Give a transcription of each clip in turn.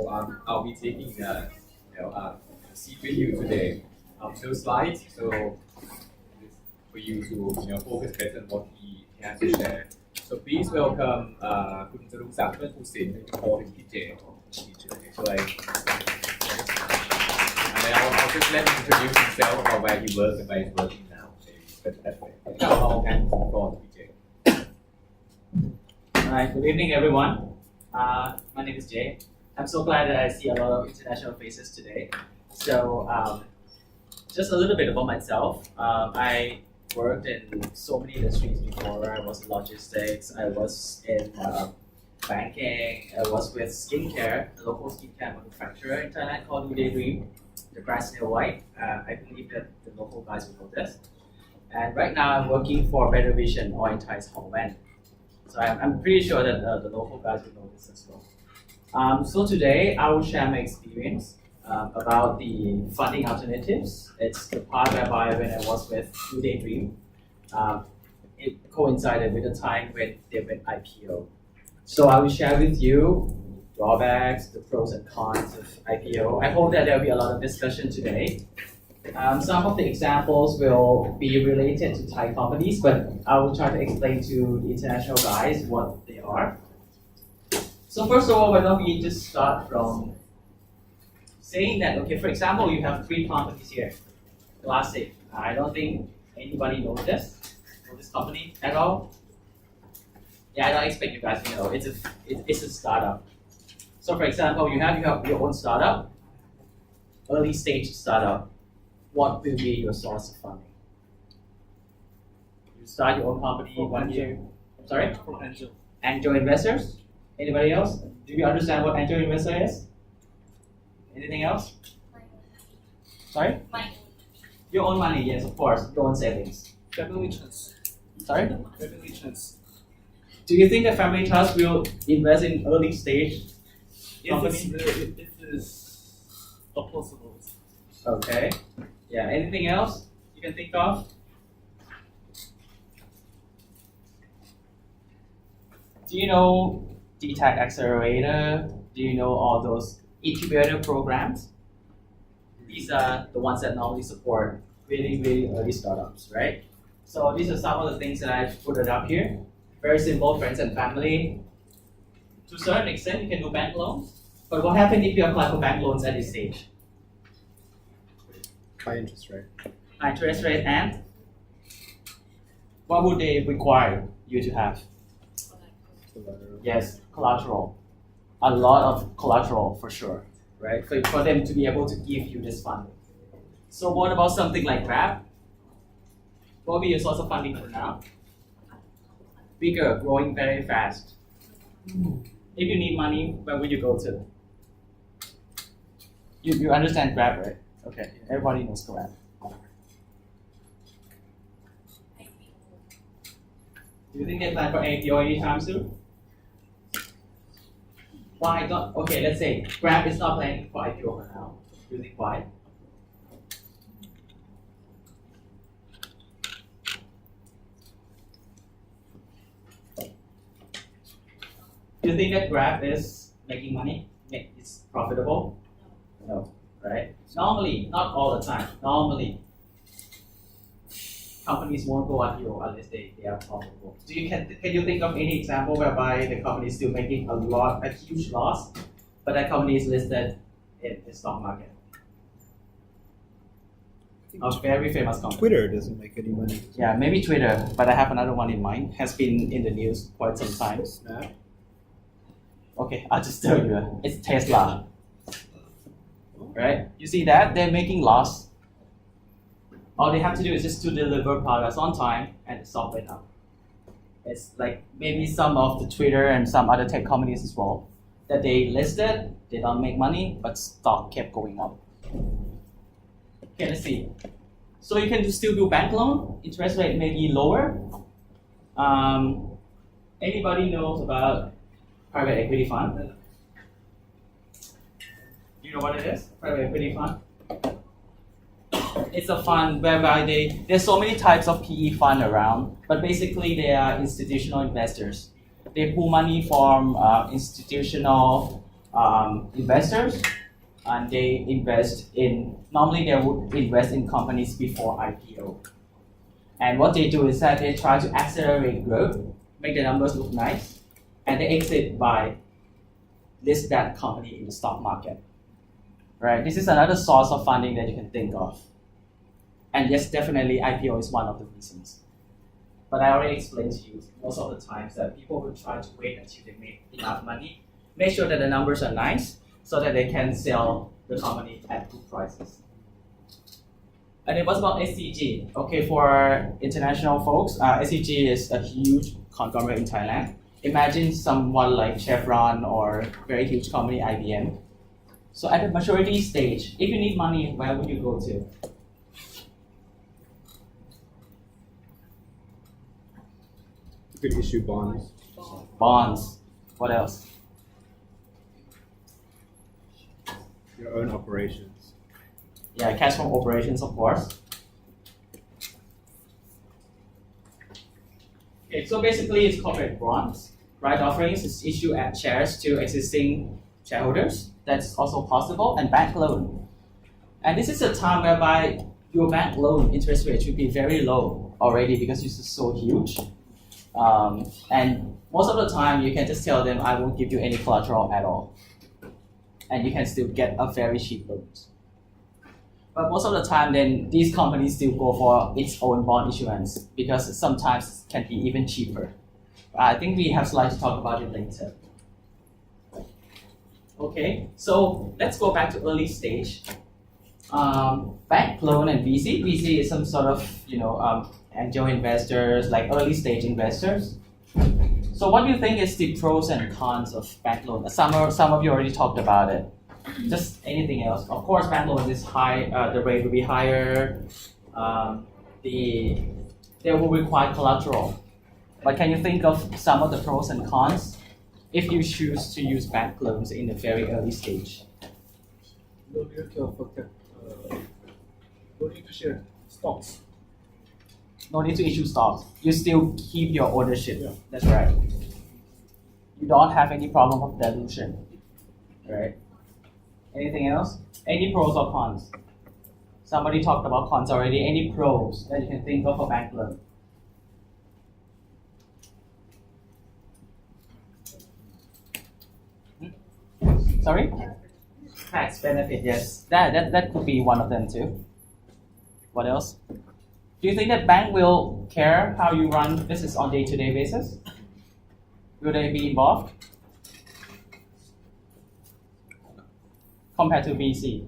I'll be taking seat with you today. 2 slides, so for you to focus better on what he has to share. So please welcome Khun Jarungsak Pusin, reporting PJ. So I'll just let him introduce himself about where he works and where he's working now. Alright, good evening everyone. My name is Jay. I'm so glad that I see a lot of international faces today. So just a little bit about myself. I worked in so many industries before. I was in logistics, I was in banking, I was with skincare, a local skincare manufacturer in Thailand called New Day Dream, the grass Snow White. I believe that the local guys will know this. And right now I'm working for Better Vision or in Thai Hongwen. So I'm pretty sure that the local guys will know this as well. So today I will share my experience about the funding alternatives. It's the part whereby when I was with New Day Dream, it coincided with the time when they went IPO. So I will share with you drawbacks, the pros and cons of IPO. I hope that there will be a lot of discussion today. Some of the examples will be related to Thai companies, but I will try to explain to the international guys what they are. So first of all, why don't we just start from saying that, okay, for example, you have 3 companies here. Classic. I don't think anybody knows this company at all. Yeah, I don't expect you guys to know. It's a startup. So for example, you have your own startup, early stage startup. What will be your source of funding? You start your own company, one year. Sorry? From angel. Angel investors? Anybody else? Do you understand what angel investor is? Anything else? Sorry? Money. Your own money, yes, of course. Your own savings. Family trust. Sorry? Family trust. Do you think that family trust will invest in early stage company? If it's possible. Okay. Yeah, anything else you can think of? Do you know DTAC Accelerator? Do you know all those incubator programs? These are the ones that normally support really, really early startups, right? So these are some of the things that I've put it up here. Very simple, friends and family. To a certain extent, you can do bank loans. But what happens if you apply for bank loans at this stage? High interest rate. High interest rate and what would they require you to have? Collateral. Yes, collateral. A lot of collateral for sure, right? For them to be able to give you this funding. So what about something like Grab? What will be your source of funding for now? Bigger, growing very fast. If you need money, where will you go to? You understand Grab, right? Okay, everybody knows Grab. Do you think they plan for IPO anytime soon? Why not? Okay, let's say Grab is not planning for IPO for now. Do you think why? Do you think that Grab is making money? It's profitable? No, right? Normally, not all the time. Normally, companies won't go IPO unless they are profitable. Can you think of any example whereby the company is still making a huge loss, but that company is listed in the stock market? A very famous company. Twitter doesn't make any money. Yeah, maybe Twitter, but I have another one in mind. Has been in the news quite some time. Snap. Okay, I'll just tell you. It's Tesla. Right? You see that? They're making loss. All they have to do is just to deliver products on time and the stock went up. It's like maybe some of the Twitter and some other tech companies as well that they listed, they don't make money, but stock kept going up. Okay, let's see. So you can still do bank loan, interest rate may be lower. Anybody knows about private equity fund? Do you know what it is? Private equity fund? It's a fund whereby there's so many types of PE fund around, but basically they are institutional investors. They pull money from institutional investors, and they invest in, normally they would invest in companies before IPO. And what they do is that they try to accelerate growth, make the numbers look nice, and they exit by list that company in the stock market. Right? This is another source of funding that you can think of. And yes, definitely IPO is one of the reasons. But I already explained to you most of the times that people will try to wait until they make enough money, make sure that the numbers are nice, so that they can sell the company at good prices. And then what about SCG? Okay, for international folks, SCG is a huge conglomerate in Thailand. Imagine someone like Chevron or very huge company IBM. So at the maturity stage, if you need money, where would you go to? You could issue bonds. Bonds. What else? Your own operations. Yeah, cash from operations, of course. Okay, so basically it's corporate bonds. Right offerings is issue at shares to existing shareholders. That's also possible, and bank loan. And this is a time whereby your bank loan interest rate should be very low already because this is so huge. And most of the time you can just tell them, I won't give you any collateral at all. And you can still get a very cheap loan. But most of the time then these companies still go for its own bond issuance because sometimes it can be even cheaper. I think we have slides to talk about it later. Okay, so let's go back to early stage. Bank loan and VC. VC is some sort of angel investors, like early stage investors. So what do you think is the pros and cons of bank loan? Some of you already talked about it. Just anything else? Of course, bank loan is high. The rate will be higher. They will require collateral. But can you think of some of the pros and cons if you choose to use bank loans in a very early stage? No need to share stocks. No need to issue stocks. You still keep your ownership. Yeah. That's right. You don't have any problem of dilution. Right? Anything else? Any pros or cons? Somebody talked about cons already. Any pros that you can think of for bank loan? Sorry? Tax benefit, yes. That could be one of them too. What else? Do you think that bank will care how you run business on day-to-day basis? Will they be involved? Compared to VC.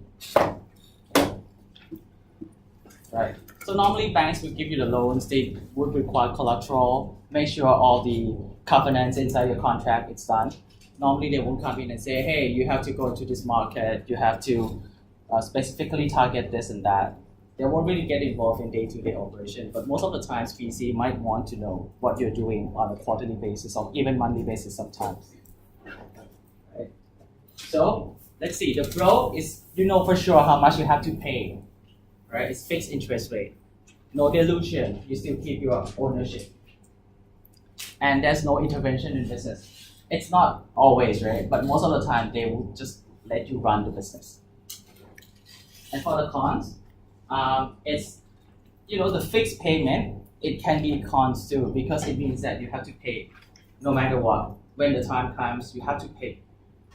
Right. So normally banks will give you the loans, they would require collateral, make sure all the covenants inside your contract is done. Normally they won't come in and say, hey, you have to go to this market, you have to specifically target this and that. They won't really get involved in day-to-day operation, but most of the times VC might want to know what you're doing on a quarterly basis or even monthly basis sometimes. Right? So let's see, the pro is you know for sure how much you have to pay. Right? It's fixed interest rate. No dilution, you still keep your ownership. And there's no intervention in business. It's not always, right? But most of the time, they will just let you run the business. And for the cons, it's, the fixed payment, it can be cons too, because it means that you have to pay no matter what. When the time comes, you have to pay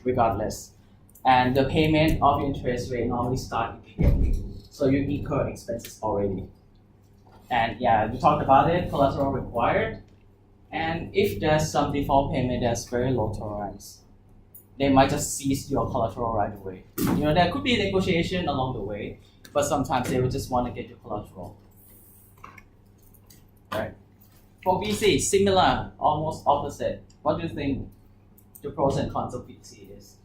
regardless. And the payment of interest rate normally start immediately. So you incur expenses already. And yeah, we talked about it, collateral required. And if there's some default payment that's very low tolerance, they might just seize your collateral right away. There could be negotiation along the way, but sometimes they would just want to get your collateral. Right? For VC, similar, almost opposite. What do you think the pros and cons of VC is?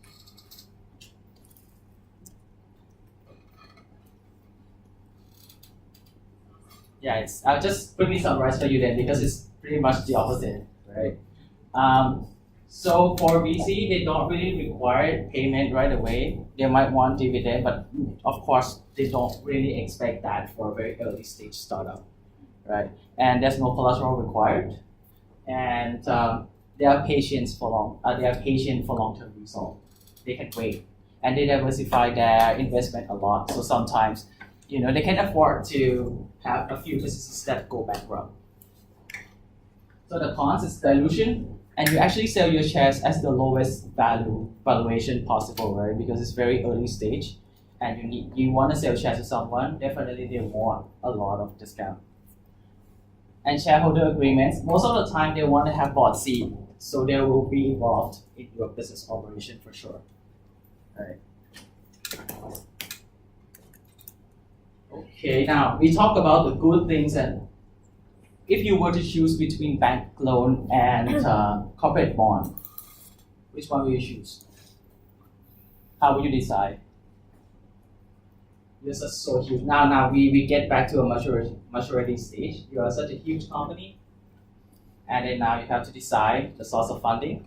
Yeah, I'll just quickly summarize for you then because it's pretty much the opposite, right? So for VC, they don't really require payment right away. They might want dividend, but of course, they don't really expect that for a very early stage startup, right? And there's no collateral required, and they are patient for long-term result. they can wait, and they diversify their investment a lot. So sometimes, they can afford to have a few businesses that go bankrupt. So the cons is dilution, and you actually sell your shares as the lowest valuation possible, right? Because it's very early stage, and you want to sell shares to someone, definitely they want a lot of discount. And shareholder agreements, most of the time they want to have board seat, so they will be involved in your business operation for sure. Alright. Okay, now we talk about the good things, and if you were to choose between bank loan and corporate bond, which one will you choose? How will you decide? You're just so huge. Now we get back to a maturity stage. You are such a huge company, and then now you have to decide the source of funding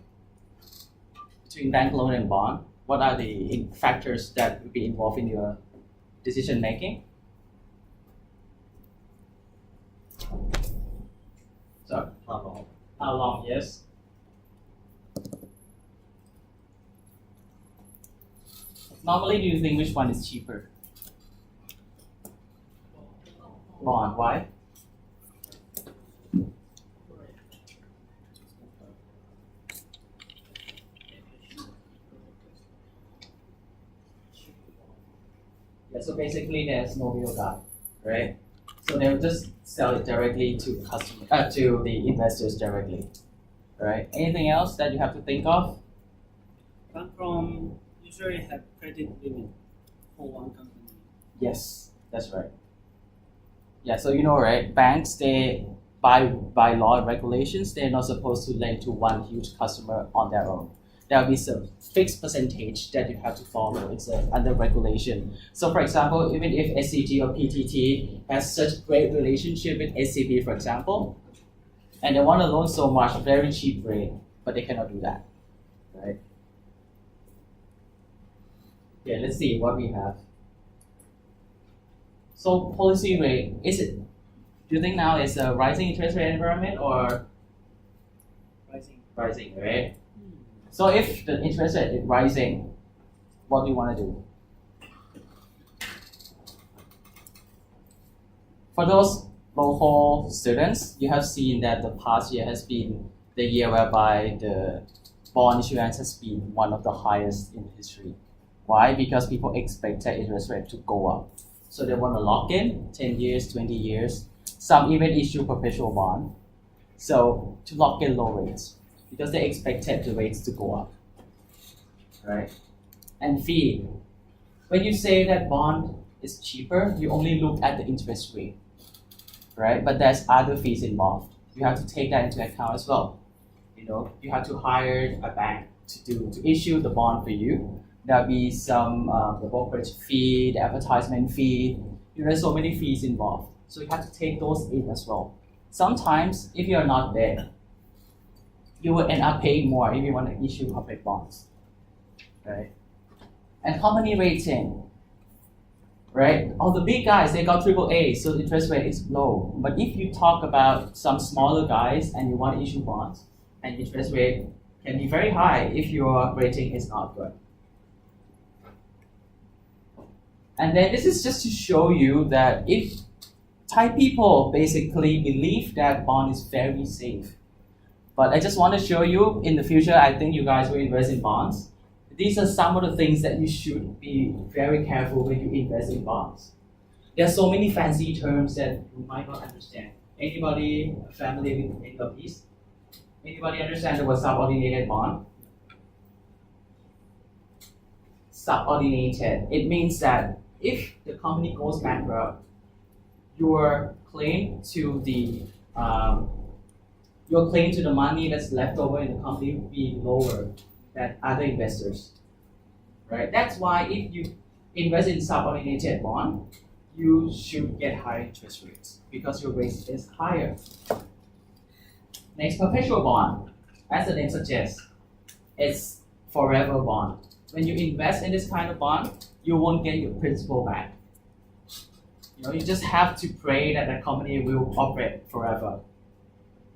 between bank loan and bond. What are the factors that will be involved in your decision making? So how long? Yes. Normally, do you think which one is cheaper? Bond. Why? Yeah, so basically there's no real guide, right? So they'll just sell it directly to to the investors directly, right? Anything else that you have to think of? Bank loan usually have credit limit for one company. Yes, that's right. Yeah, so right, banks, they by law and regulations, they're not supposed to lend to one huge customer on their own. There will be some fixed percentage that you have to follow. It's under regulation. So for example, even if SCG or PTT has such great relationship with SCB, for example, and they want to loan so much, very cheap rate, but they cannot do that, right? Okay, let's see what we have. So policy rate, do you think now it's a rising interest rate environment or rising, right? So if the interest rate is rising, what do you want to do? For those local students, you have seen that the past year has been the year whereby the bond issuance has been one of the highest in history. Why? Because people expect the interest rate to go up. So they want to lock in 10 years, 20 years. Some even issue perpetual bond. So to lock in low rates, because they expected the rates to go up, right? And fee, when you say that bond is cheaper, you only look at the interest rate, right? But there's other fees involved. You have to take that into account as well. You have to hire a bank to issue the bond for you. There'll be some the brokerage fee, the advertisement fee. There's so many fees involved, so you have to take those in as well. Sometimes, if you're not there, you will end up paying more if you want to issue corporate bonds, right? And company rating, right? All the big guys, they got AAA, so the interest rate is low. But if you talk about some smaller guys and you want to issue bonds, and interest rate can be very high if your rating is not good. And then this is just to show you that if Thai people basically believe that bond is very safe. But I just want to show you in the future, I think you guys will invest in bonds. These are some of the things that you should be very careful when you invest in bonds. There are so many fancy terms that you might not understand. Anybody familiar with any of these? Anybody understand the word subordinated bond? Subordinated. It means that if the company goes bankrupt, your claim to the money that's left over in the company will be lower than other investors, right? That's why if you invest in subordinated bond, you should get higher interest rates because your rate is higher. Next, perpetual bond. As the name suggests, it's forever bond. When you invest in this kind of bond, you won't get your principal back. You just have to pray that the company will operate forever,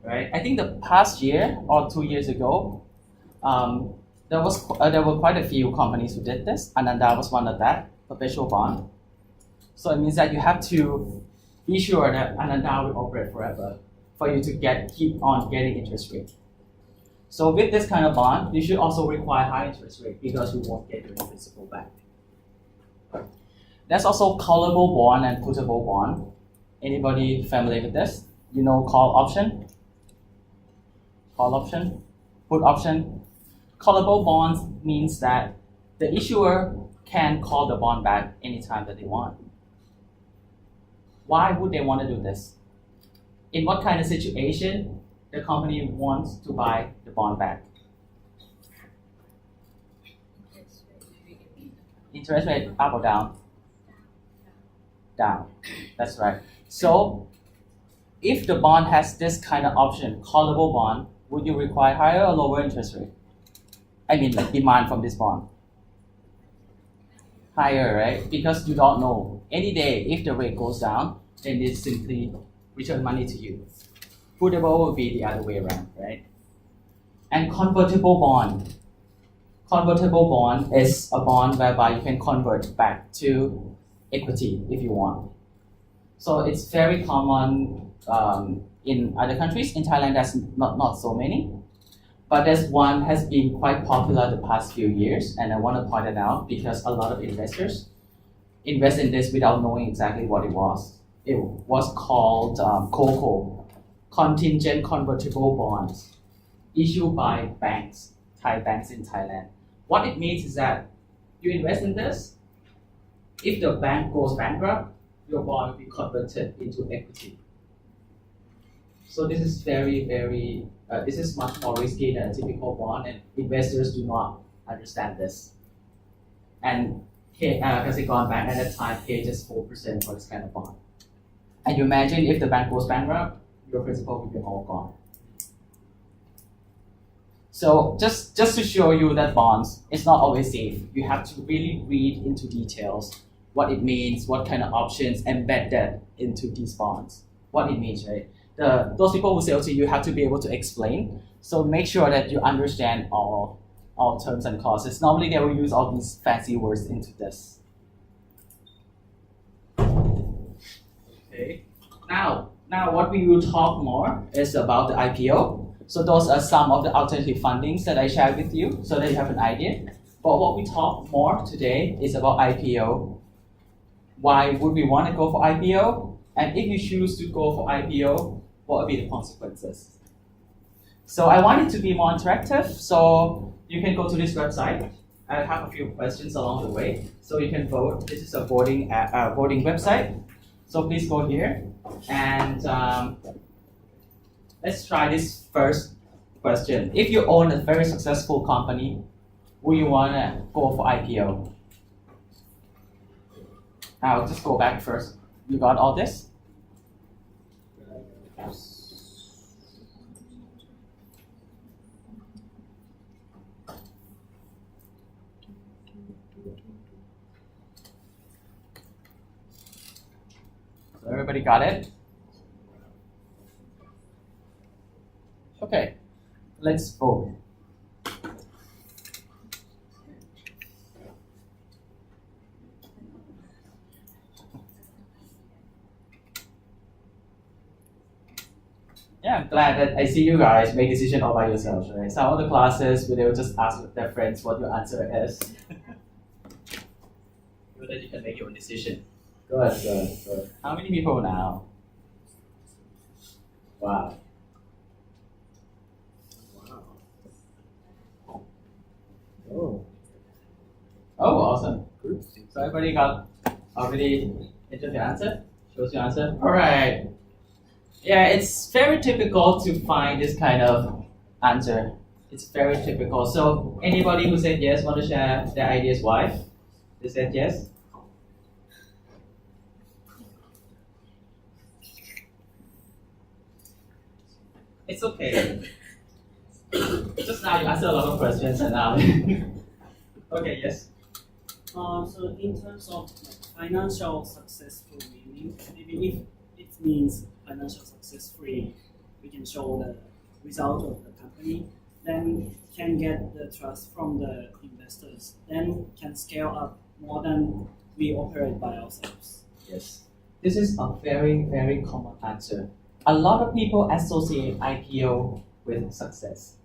right? I think the past year or 2 years ago, there were quite a few companies who did this. Ananda was one of that, perpetual bond. So it means that you have to be sure that Ananda will operate forever for you to keep on getting interest rate. So with this kind of bond, you should also require high interest rate because you won't get your principal back. There's also callable bond and puttable bond. Anybody familiar with this? You know call option? Call option? Put option? Callable bonds means that the issuer can call the bond back anytime that they want. Why would they want to do this? In what kind of situation the company wants to buy the bond back? Interest rate up or down? Down. That's right. So if the bond has this kind of option, callable bond, would you require higher or lower interest rate? I mean, like demand from this bond. Higher, right? Because you don't know. Any day, if the rate goes down, then they simply return money to you. Puttable will be the other way around, right? And convertible bond. Convertible bond is a bond whereby you can convert back to equity if you want. So it's very common in other countries. In Thailand, there's not so many. But there's one has been quite popular the past few years, and I want to point it out because a lot of investors invest in this without knowing exactly what it was. It was called COCO, Contingent Convertible Bonds, issued by banks, Thai banks in Thailand. What it means is that you invest in this, if the bank goes bankrupt, your bond will be converted into equity. So this is this is much more risky than a typical bond, and investors do not understand this. And Kasikorn Bank at that time paid just 4% for this kind of bond. And you imagine if the bank goes bankrupt, your principal will be all gone. So just to show you that bonds is not always safe, you have to really read into details what it means, what kind of options embedded into these bonds, what it means, right? Those people who sell to you have to be able to explain. So make sure that you understand all terms and clauses. Normally they will use all these fancy words into this. Okay. Now what we will talk more is about the IPO. So those are some of the alternative fundings that I shared with you so that you have an idea. But what we talk more today is about IPO. Why would we want to go for IPO? And if you choose to go for IPO, what will be the consequences? So I want it to be more interactive, so you can go to this website. I have a few questions along the way, so you can vote. This is a voting website. So please go here, and let's try this first question. If you own a very successful company, would you want to go for IPO? I'll just go back first. You got all this? So everybody got it? Okay, let's vote. Yeah, I'm glad that I see you guys make decision all by yourselves, right? Some of the classes where they will just ask their friends what your answer is. So that you can make your own decision. Good. How many people now? Wow. Oh, Awesome. So everybody got already entered the answer? Shows your answer? Alright. Yeah, it's very typical to find this kind of answer. It's very typical. So anybody who said yes want to share their ideas why? They said yes? It's okay. Just now you answered a lot of questions and now. Okay, yes. So in terms of financial successful meaning, maybe if it means financial success free, we can show the result of the company. then can get the trust from the investors, then can scale up more than we operate by ourselves. Yes. This is a very, very common answer. A lot of people associate IPO with success.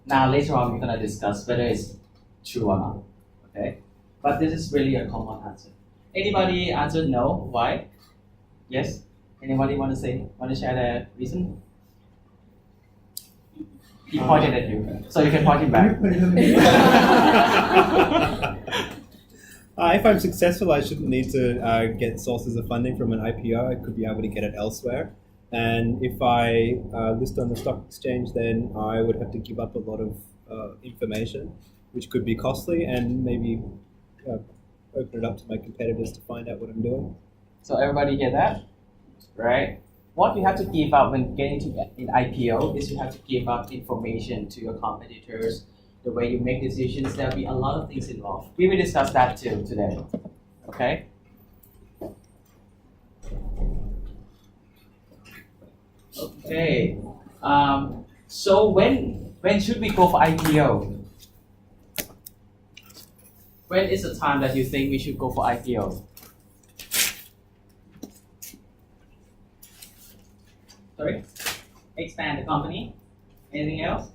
Now, later on, we're going to discuss whether it's true or not. Okay? But this is really a common answer. Anybody answered no? Why? Yes? Anybody want to share the reason? He pointed at you, so you can point him back. If I'm successful, I shouldn't need to get sources of funding from an IPO. I could be able to get it elsewhere. And if I list on the stock exchange, then I would have to give up a lot of information, which could be costly, and maybe open it up to my competitors to find out what I'm doing. So everybody get that? Right? What you have to give up when getting to an IPO is you have to give up information to your competitors, the way you make decisions. There'll be a lot of things involved. We will discuss that too today. Okay? Okay. So when should we go for IPO? When is the time that you think we should go for IPO? Sorry? Expand the company? Anything else?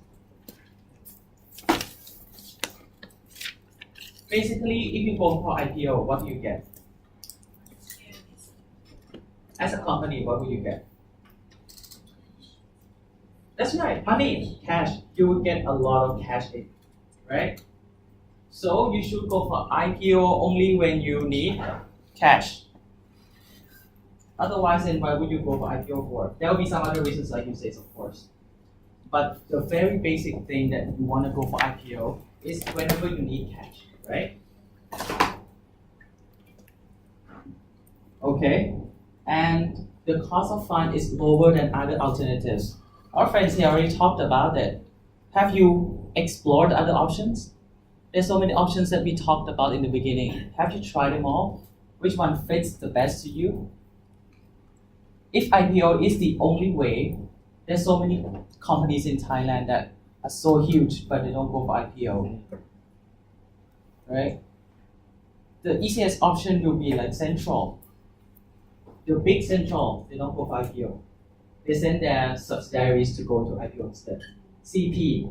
Basically, if you go for IPO, what do you get? As a company, what will you get? That's right, money, cash. You will get a lot of cash in, right? So you should go for IPO only when you need cash. Otherwise, then why would you go for IPO for? There will be some other reasons like you say, of course. But the very basic thing that you want to go for IPO is whenever you need cash, right? Okay, and the cost of fund is lower than other alternatives. Our friends here already talked about it. Have you explored other options? There's so many options that we talked about in the beginning. Have you tried them all? Which one fits the best to you? If IPO is the only way, there's so many companies in Thailand that are so huge, but they don't go for IPO. Right? The easiest option will be like Central. The big Central, they don't go for IPO. They send their subsidiaries to go to IPO instead. CP,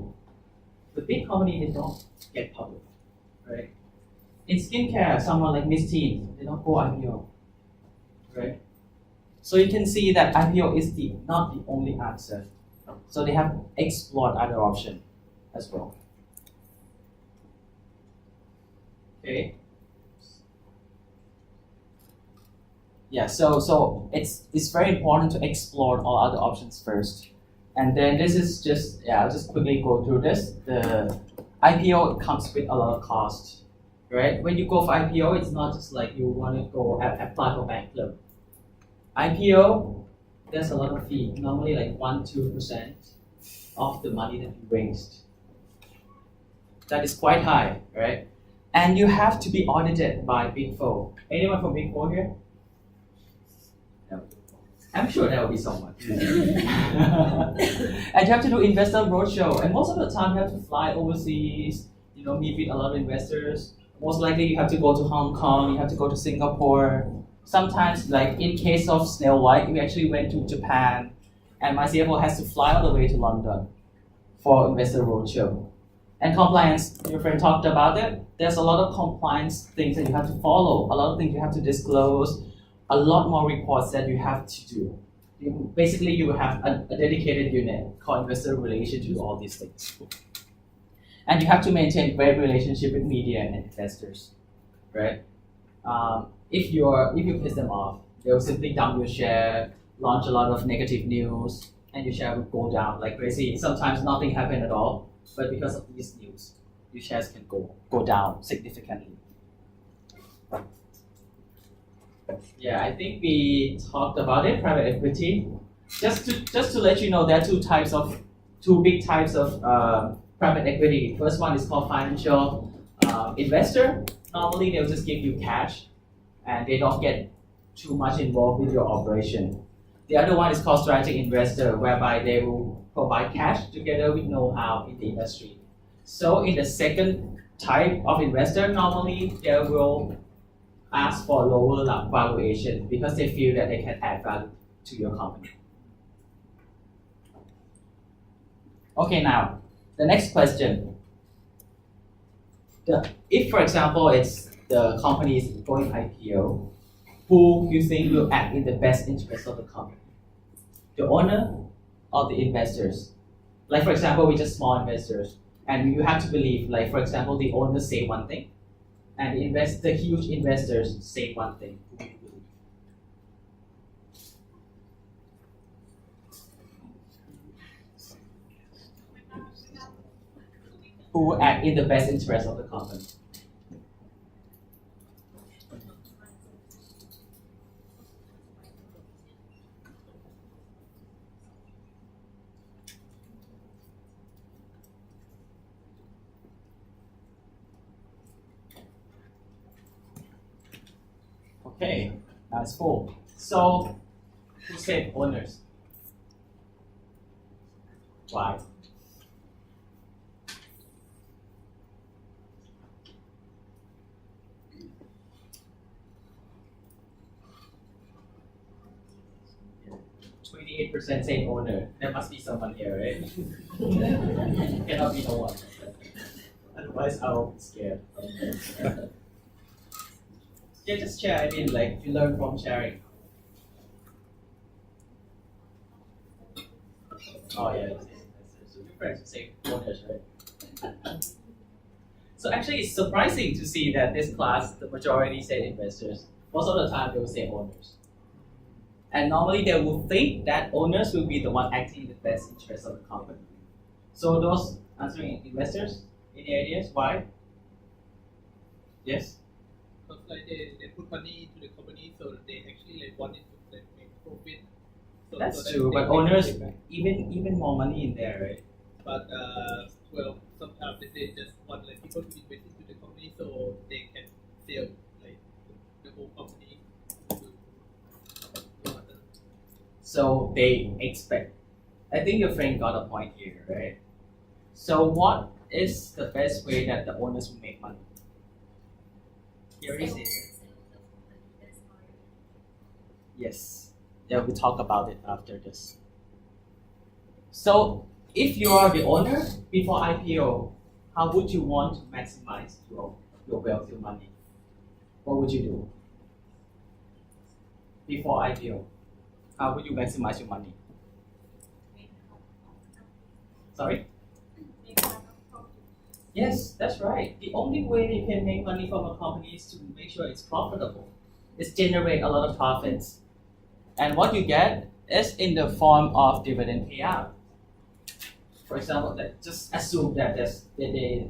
the big company, they don't get public, right? In skincare, someone like Miss Teen, they don't go IPO, right? So you can see that IPO is not the only answer. So they have explored other options as well. Okay. Yeah, so it's very important to explore all other options first. And then this is just, I'll just quickly go through this. The IPO comes with a lot of cost, right? When you go for IPO, it's not just like you want to go apply for bank loan. IPO, there's a lot of fee, normally like 1-2% of the money that you raised. That is quite high, right? And you have to be audited by Big Four. Anyone from Big Four here? No. I'm sure there will be someone. And you have to do investor roadshow, and most of the time you have to fly overseas, meet with a lot of investors. Most likely you have to go to Hong Kong, you have to go to Singapore. Sometimes, like in case of Snail White, we actually went to Japan, and my CFO has to fly all the way to London for investor roadshow. And compliance, your friend talked about it. There's a lot of compliance things that you have to follow, a lot of things you have to disclose, a lot more reports that you have to do. Basically, you have a dedicated unit called investor relations to do all these things. And you have to maintain great relationship with media and investors, right? If you piss them off, they'll simply dump your share, launch a lot of negative news, and your share will go down like crazy. Sometimes nothing happened at all, but because of these news, your shares can go down significantly. Yeah, I think we talked about it, private equity. Just to let you know, there are two big types of private equity. First one is called financial investor. Normally, they'll just give you cash, and they don't get too much involved with your operation. The other one is called strategic investor, whereby they will provide cash together with know-how in the industry. So in the second type of investor, normally they will ask for lower valuation because they feel that they can add value to your company. Okay, now the next question. If, for example, it's the company is going IPO, who you think will act in the best interest of the company? The owner or the investors? Like, for example, we're just small investors, and you have to believe, like, for example, the owners say one thing, and the huge investors say one thing. Who do you believe? Who will act in the best interest of the company? Okay, that's full. So, who said owners? Why? %, say owner. There must be someone here, right? Cannot be no one. Otherwise, I'll be scared. Yeah, just share. I mean, like, you learn from sharing. Oh, yeah. So your friends will say owners, right? So actually, it's surprising to see that this class, the majority said investors. Most of the time, they will say owners. And normally they will think that owners will be the one acting in the best interest of the company. So those answering investors, any ideas why? Yes? Because like they put money into the company, so they actually like wanted to like make profit. So, That's so true, they but make owners it back. even more money in there, right? But well, sometimes they just want like people to invest into the company so they can sell like the whole company to other. So they expect. I think your friend got a point here, right? So what is the best way that the owners will make money? Here is it. Yes. Yeah, we'll talk about it after this. So if you are the owner before IPO, how would you want to maximize your wealth, your money? What would you do before IPO? How would you maximize your money? Sorry? Yes, that's right. The only way you can make money from a company is to make sure it's profitable. It's generate a lot of profits. And what you get is in the form of dividend payout. For example, just assume that they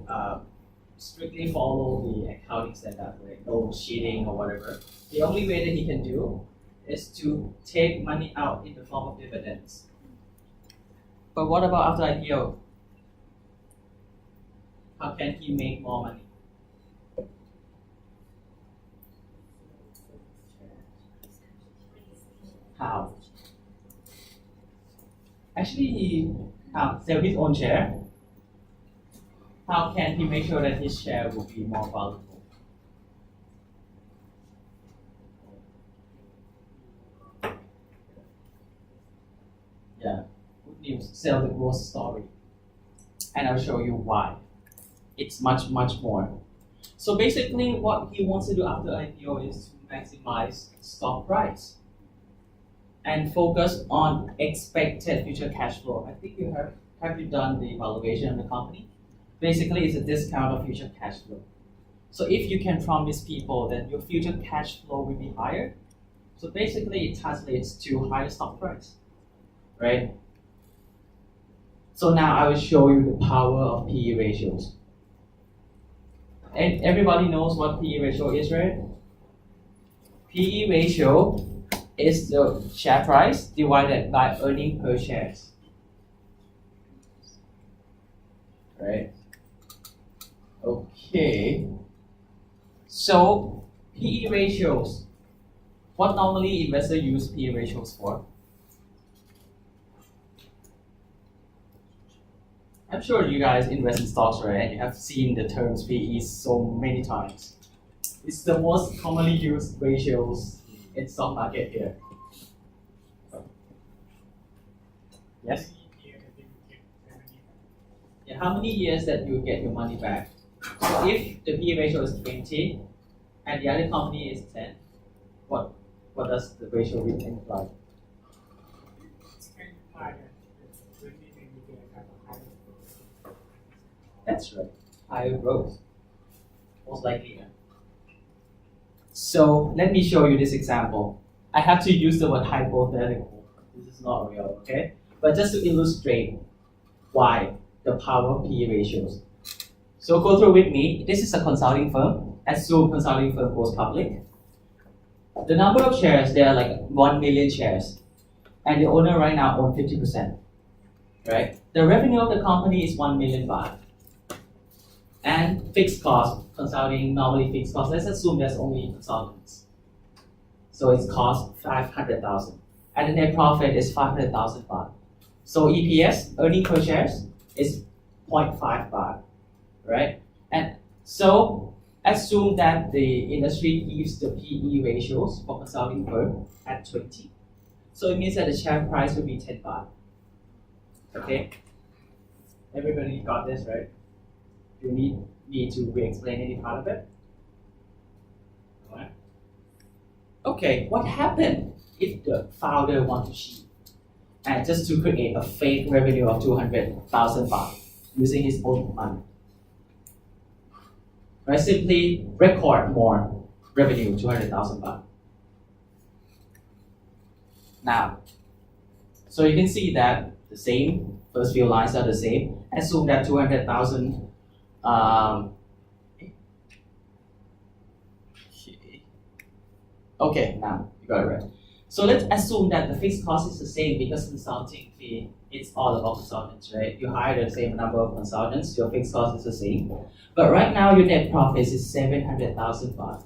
strictly follow the accounting standard, like no cheating or whatever. The only way that he can do is to take money out in the form of dividends. But what about after IPO? How can he make more money? How? Actually, he sell his own share. How can he make sure that his share will be more valuable? Yeah, good news. Sell the growth story. And I'll show you why. It's much more. So basically, what he wants to do after IPO is to maximize stock price and focus on expected future cash flow. I think you have you done the evaluation of the company? Basically, it's a discount of future cash flow. So if you can promise people that your future cash flow will be higher, so basically it translates to higher stock price, right? So now I will show you the power of PE ratios. And everybody knows what PE ratio is, right? PE ratio is the share price divided by earning per shares. Right? Okay. So PE ratios. What normally investors use PE ratios for? I'm sure you guys invest in stocks, right? And you have seen the terms PE so many times. It's the most commonly used ratios in stock market here. Yes? Yeah, how many years that you get your money back? So if the PE ratio is 20 and the other company is 10, what does the ratio imply? That's right. Higher growth. Most likely. Yeah. So let me show you this example. I have to use the word hypothetical. This is not real, okay? But just to illustrate why the power of PE ratios. So go through with me. This is a consulting firm. Assume consulting firm goes public. The number of shares, there are like 1 million shares. And the owner right now owns 50%. Right? The revenue of the company is 1 million baht. And fixed cost, consulting normally fixed cost. Let's assume there's only consultants. So it's cost 500,000. And the net profit is 500,000 baht. So EPS, earning per shares, is 0.5 baht, right? And so assume that the industry gives the PE ratios for consulting firm at 20. So it means that the share price will be 10 baht. Okay? Everybody got this, right? You need me to re-explain any part of it? Alright. Okay, what happened if the founder wants to cheat and just to create a fake revenue of 200,000 baht using his own money? Right, simply record more revenue, 200,000 baht. Now, so you can see that the same, first few lines are the same. Assume that 200,000 okay, now you got it right. So let's assume that the fixed cost is the same because consulting fee is all about consultants, right? You hire the same number of consultants, your fixed cost is the same. But right now your net profit is 700,000 baht.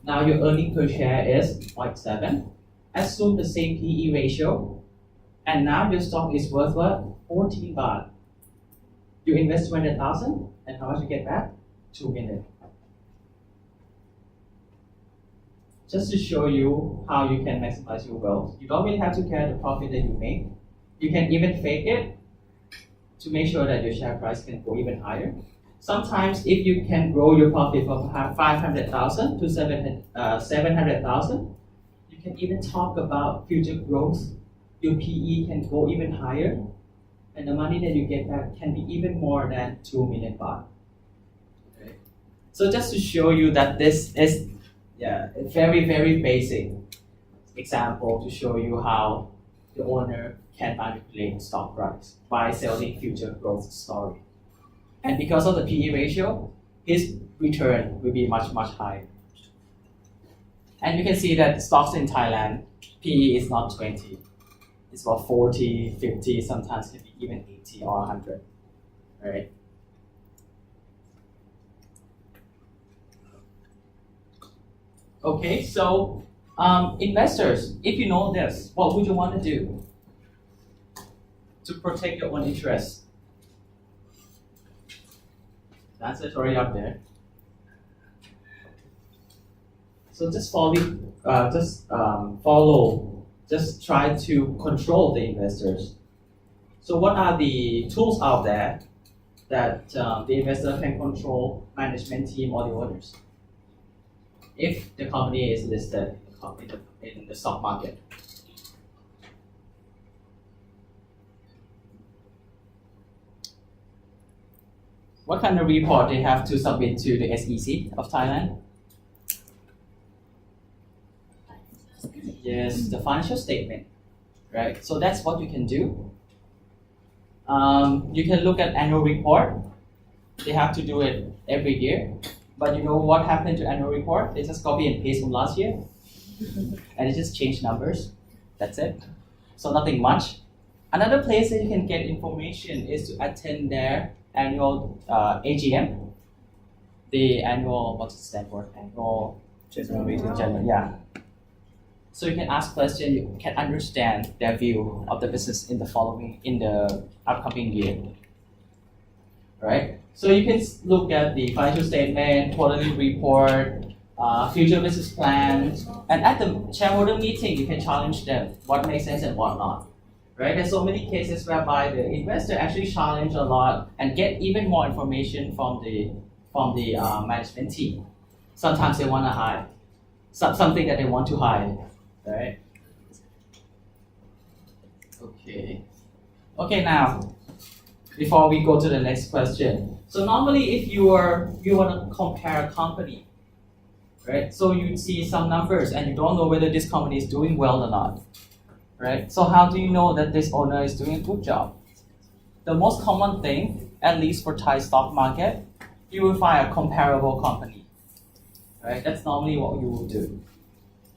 Now your earning per share is 0.7. Assume the same PE ratio, and now your stock is worth what? 14 baht. You invest 200,000, and how much you get back? 2 million. Just to show you how you can maximize your wealth. You don't really have to care the profit that you make. You can even fake it to make sure that your share price can go even higher. Sometimes if you can grow your profit from 500,000 to 700,000, you can even talk about future growth. Your PE can go even higher, and the money that you get back can be even more than 2 million baht. Okay. So just to show you that this is a very, very basic example to show you how the owner can manipulate stock price by selling future growth story. And because of the PE ratio, his return will be much, much higher. And you can see that stocks in Thailand, PE is not 20. It's about 40, 50, sometimes can be even 80 or 100, right? Okay, so investors, if you know this, what would you want to do to protect your own interests? The answer is already up there. So just just try to control the investors. So what are the tools out there that the investor can control management team or the owners if the company is listed in the stock market? What kind of report they have to submit to the SEC of Thailand? Yes, the financial statement, right? So that's what you can do. You can look at annual report. They have to do it every year. But you know what happened to annual report? They just copy and paste from last year. And they just change numbers. That's it. So nothing much. Another place that you can get information is to attend their annual AGM. The annual, what's it stand for? Annual General meeting. yeah. So you can ask questions, you can understand their view of the business in the upcoming year. right? So you can look at the financial statement, quarterly report, future business plan, and at the shareholder meeting, you can challenge them what makes sense and what not. Right? There's so many cases whereby the investor actually challenge a lot and get even more information from the management team. Sometimes they want to hide something that they want to hide, right? Okay. Now, before we go to the next question, so normally if you want to compare a company, right? So you see some numbers and you don't know whether this company is doing well or not. Right? So how do you know that this owner is doing a good job? The most common thing, at least for Thai stock market, you will find a comparable company. Right? That's normally what you will do.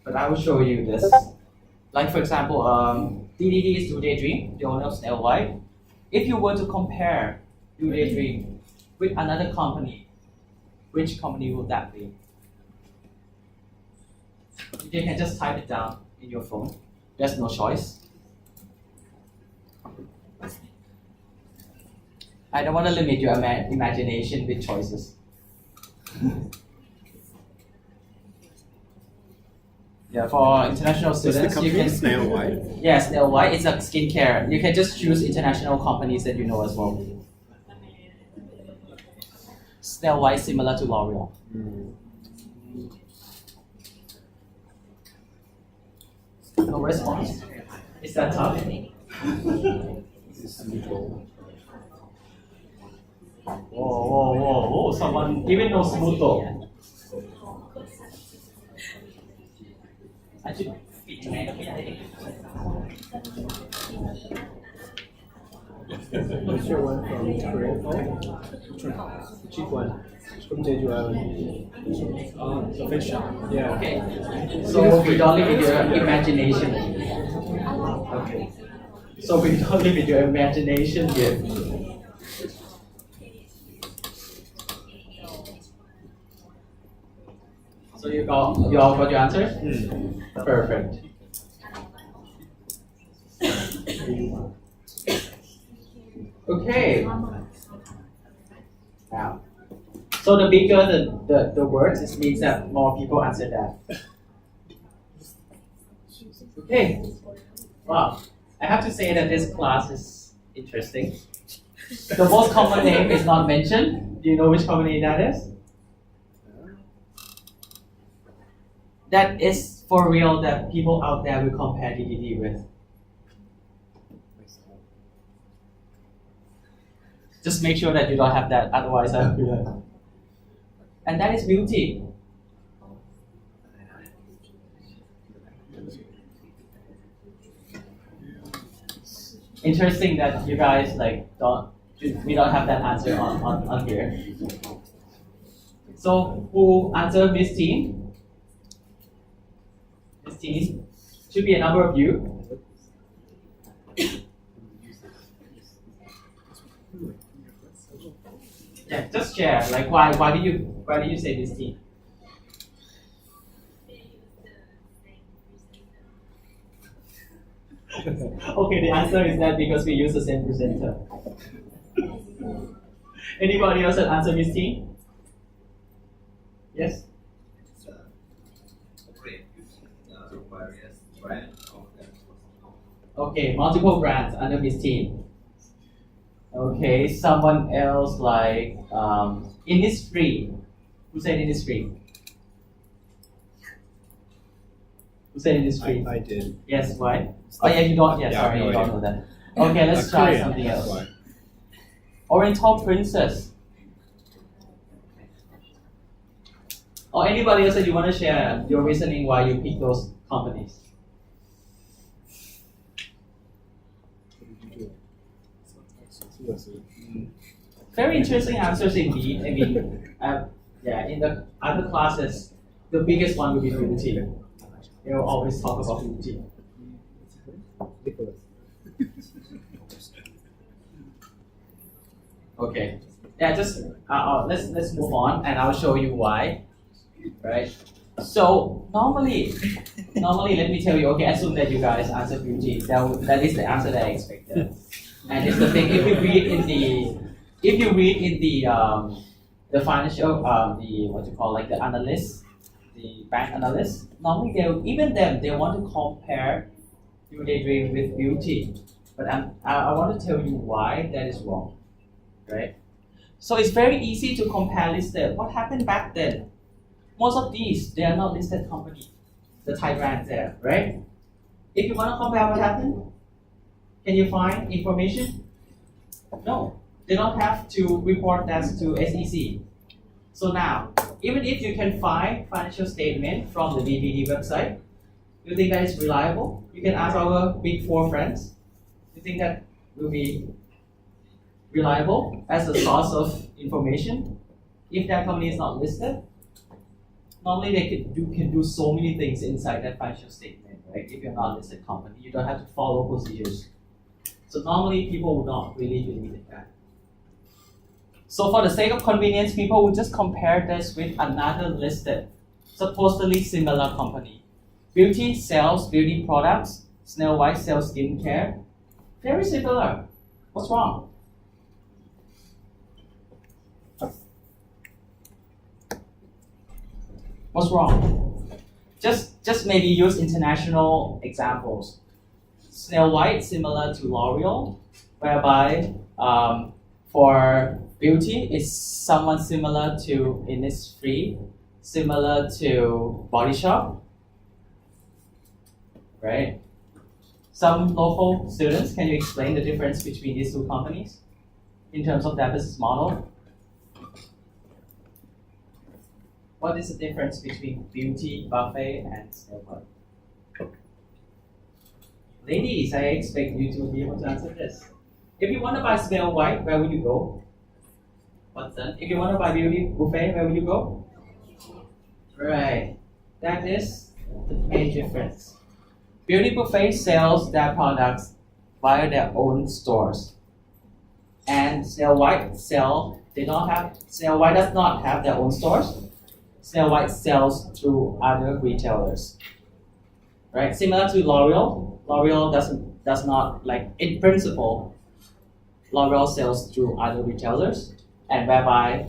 But I will show you this. Like for example, DDD is Do Daydream, the owner of Snail White. If you were to compare Do Daydream with another company, which company would that be? You can just type it down in your phone. There's no choice. I don't want to limit your imagination with choices. Yeah, for international students, you can. Snail White. Yeah, Snail White. It's a skincare. You can just choose international companies that you know as well. Snail White similar to L'Oreal. No response. Is that tough? Whoa. Someone even knows Smuto. I should fit in there. What's your one from Korea? The cheap one. It's from Jeju Island. The fish shop. Yeah. Okay. So we don't limit your imagination. Okay. So we don't limit your imagination here. So you all got your answers? Perfect. Okay. Now, so the bigger the words, it means that more people answer that. Okay. Wow. I have to say that this class is interesting. The most common name is not mentioned. Do you know which company that is? That is for real that people out there will compare DDD with. Just make sure that you don't have that, otherwise I will be like. And that is beauty. Interesting that you guys we don't have that answer on here. So who answered Miss Teen? Miss Teen? Should be a number of you. Yeah, just share. Like why did you say Miss Teen? Okay, the answer is that because we use the same presenter. Anybody else that answer Miss T? Yes? Various brands of them. Okay, multiple brands under Miss T. Okay, someone else like Innisfree. Who said Innisfree? Who said Innisfree? I did. Yes, why? Oh yeah, you don't. Yeah, Yeah, sorry, no you don't idea. know that. Okay, let's try Korean, something that's else. why. Oriental Princess. Or anybody else that you want to share your reasoning why you pick those companies? Very interesting answers indeed. I mean, yeah, in the other classes, the biggest one will be beauty. They will always talk about beauty. Okay. Yeah, just let's move on, and I'll show you why. Right. So normally, let me tell you. Okay, assume that you guys answer beauty. That is the answer that I expected. And it's the thing. If you read in the if you read in the financial the what you call like the analysts, the bank analysts, normally they want to compare Do They Dream with beauty, but I want to tell you why that is wrong, right? So it's very easy to compare listed. What happened back then? Most of these they are not listed company, the Thai brands there, right? If you want to compare what happened, can you find information? No, they don't have to report that to SEC. So now, even if you can find financial statement from the BBD website, you think that is reliable? You can ask our big four friends. You think that will be reliable as a source of information if that company is not listed? Normally you can do so many things inside that financial statement, right? If you're not a listed company, you don't have to follow procedures. So normally people would not really believe in that. So for the sake of convenience, people would just compare this with another listed, supposedly similar company. Beauty sells beauty products, Snail White sells skincare. Very similar. What's wrong? What's wrong? Just maybe use international examples. Snail White similar to L'Oreal, whereby for beauty is someone similar to Innisfree, similar to Body Shop, right? Some local students, can you explain the difference between these two companies in terms of their business model? What is the difference between Beauty Buffet and Snail White? Ladies, I expect you to be able to answer this. If you want to buy Snail White, where would you go? What's that? If you want to buy Beauty Buffet, where would you go? Right. That is the main difference. Beauty Buffet sells their products via their own stores. And Snail White Snail White does not have their own stores. Snail White sells through other retailers. Right? Similar to L'Oreal. L'Oreal does not, like, in principle, L'Oreal sells through other retailers, and whereby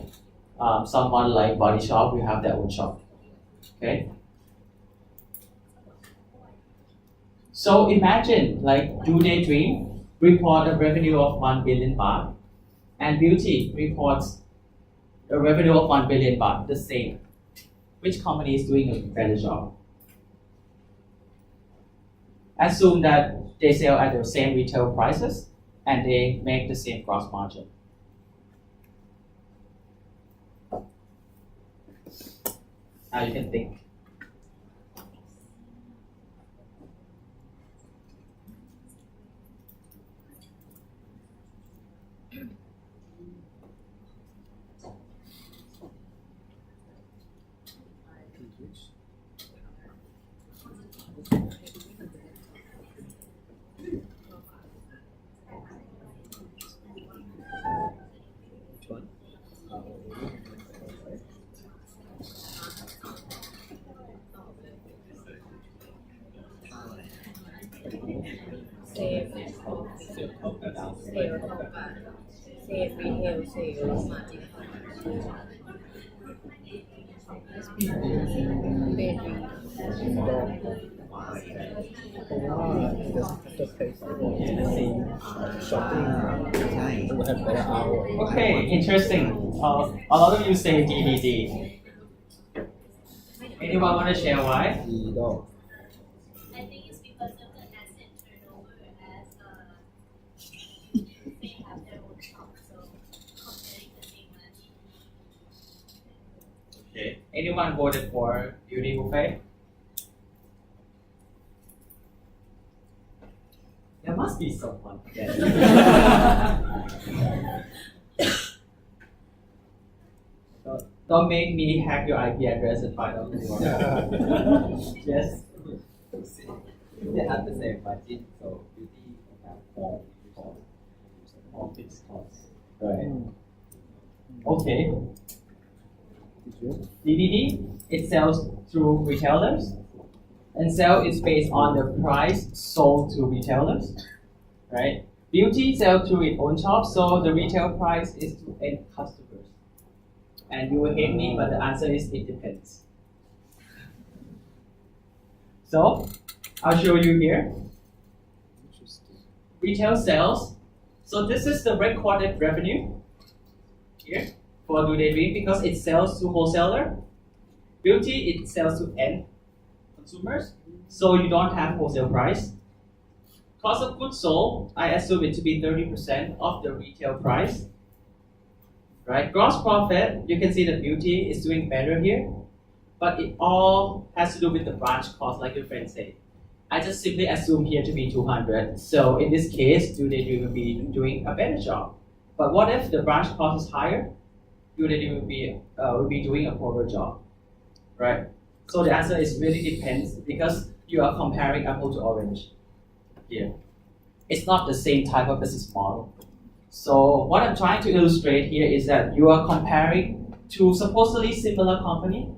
someone like Body Shop will have their own shop. Okay? So imagine, like, Do They Dream report a revenue of 1 billion baht, and Beauty reports a revenue of 1 billion baht, the same. Which company is doing a better job? Assume that they sell at the same retail prices and they make the same gross margin. Now you can think. Save retail sales margin. Okay, interesting. A lot of you say DVD. Anyone want to share why? I think it's because of the asset turnover as they have their own shop, so comparing the same money. Okay. Anyone voted for Beauty Buffet? There must be someone. Don't make me hack your IP address and find out who you are. Yes. They have the same margin, so beauty have more fixed costs. Right. Okay. DVD, it sells through retailers, and sale is based on the price sold to retailers, right? Beauty sells through its own shop, so the retail price is to end customers. And you will hate me, but the answer is it depends. So I'll show you here. Retail sales. So this is the recorded revenue here for Do They Dream because it sells to wholesaler. Beauty, it sells to end consumers, so you don't have wholesale price. Cost of goods sold, I assume it to be 30% of the retail price. Right? Gross profit, you can see that beauty is doing better here, but it all has to do with the branch cost, like your friend said. I just simply assume here to be 200. So in this case, Do They Dream will be doing a better job. But what if the branch cost is higher? Do They Dream will be doing a poorer job, right? So the answer is really depends because you are comparing apple to orange here. It's not the same type of business model. So what I'm trying to illustrate here is that you are comparing two supposedly similar company,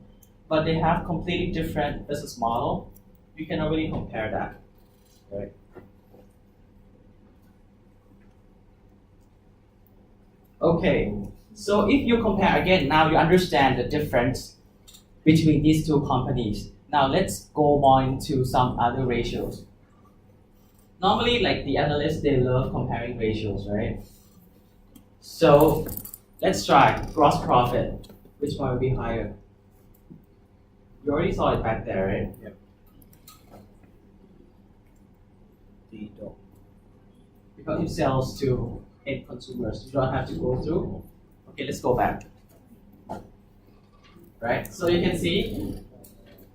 but they have completely different business model. You cannot really compare that, right? Okay, so if you compare again, now you understand the difference between these two companies. Now let's go more into some other ratios. Normally, like the analysts, they love comparing ratios, right? So let's try gross profit. Which one will be higher? You already saw it back there, right? Yep. Because it sells to end consumers, you don't have to go through. Okay, let's go back. Right, so you can see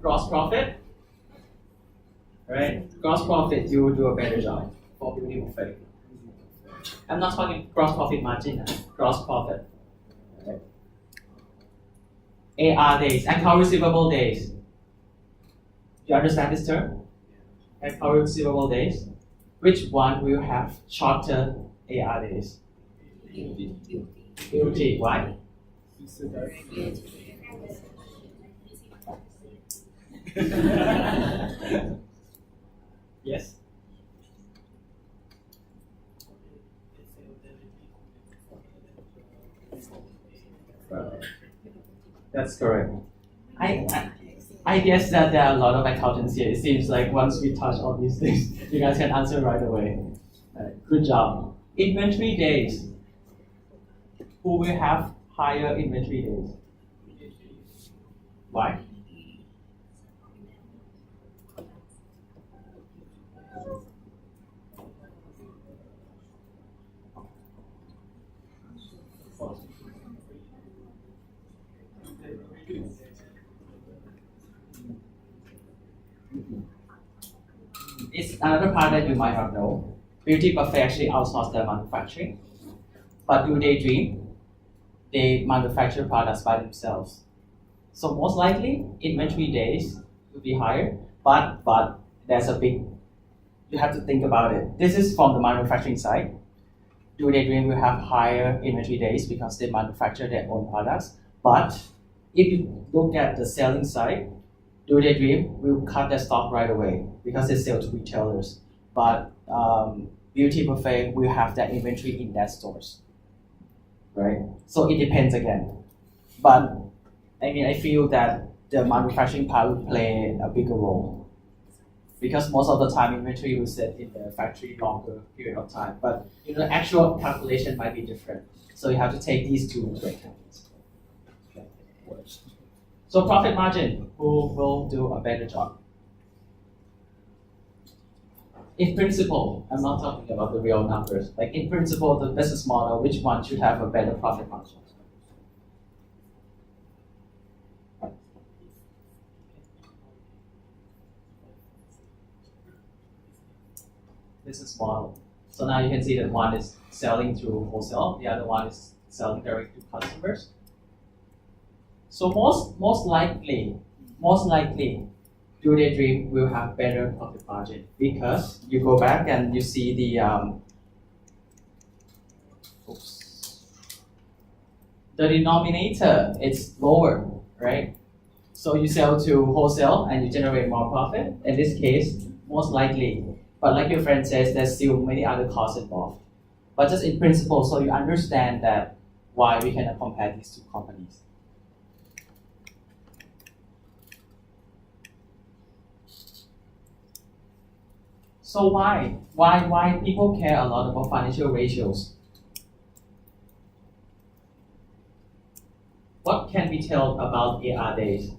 gross profit. Right, gross profit, you will do a better job for Beauty Buffet. I'm not talking gross profit margin, gross profit. Right. AR days, account receivable days. Do you understand this term? Account receivable days. Which one will have shorter AR days? Beauty. Why? Yes. That's correct. I guess that there are a lot of accountants here. It seems like once we touch all these things, you guys can answer right away. Good job. Inventory days. Who will have higher inventory days? Why? It's another part that you might not know. Beauty Buffet actually outsourced their manufacturing, but Do They Dream, they manufacture products by themselves. So most likely, inventory days will be higher, but there's a big, you have to think about it. This is from the manufacturing side. Do They Dream will have higher inventory days because they manufacture their own products. But if you look at the selling side, Do They Dream will cut their stock right away because they sell to retailers. But Beauty Buffet will have that inventory in their stores, right? So it depends again. But I mean, I feel that the manufacturing part will play a bigger role because most of the time inventory will sit in the factory longer period of time. But you know, the actual calculation might be different. So you have to take these two into account. So profit margin, who will do a better job? In principle, I'm not talking about the real numbers. Like in principle, the business model, which one should have a better profit margin? Business model. So now you can see that one is selling through wholesale, the other one is selling direct to customers. So most likely, Do They Dream will have better profit margin because you go back and you see the denominator is lower, right? So you sell to wholesale and you generate more profit. In this case, most likely But like your friend says, there's still many other costs involved. But just in principle, so you understand that why we cannot compare these two companies. So why people care a lot about financial ratios? What can we tell about AR days?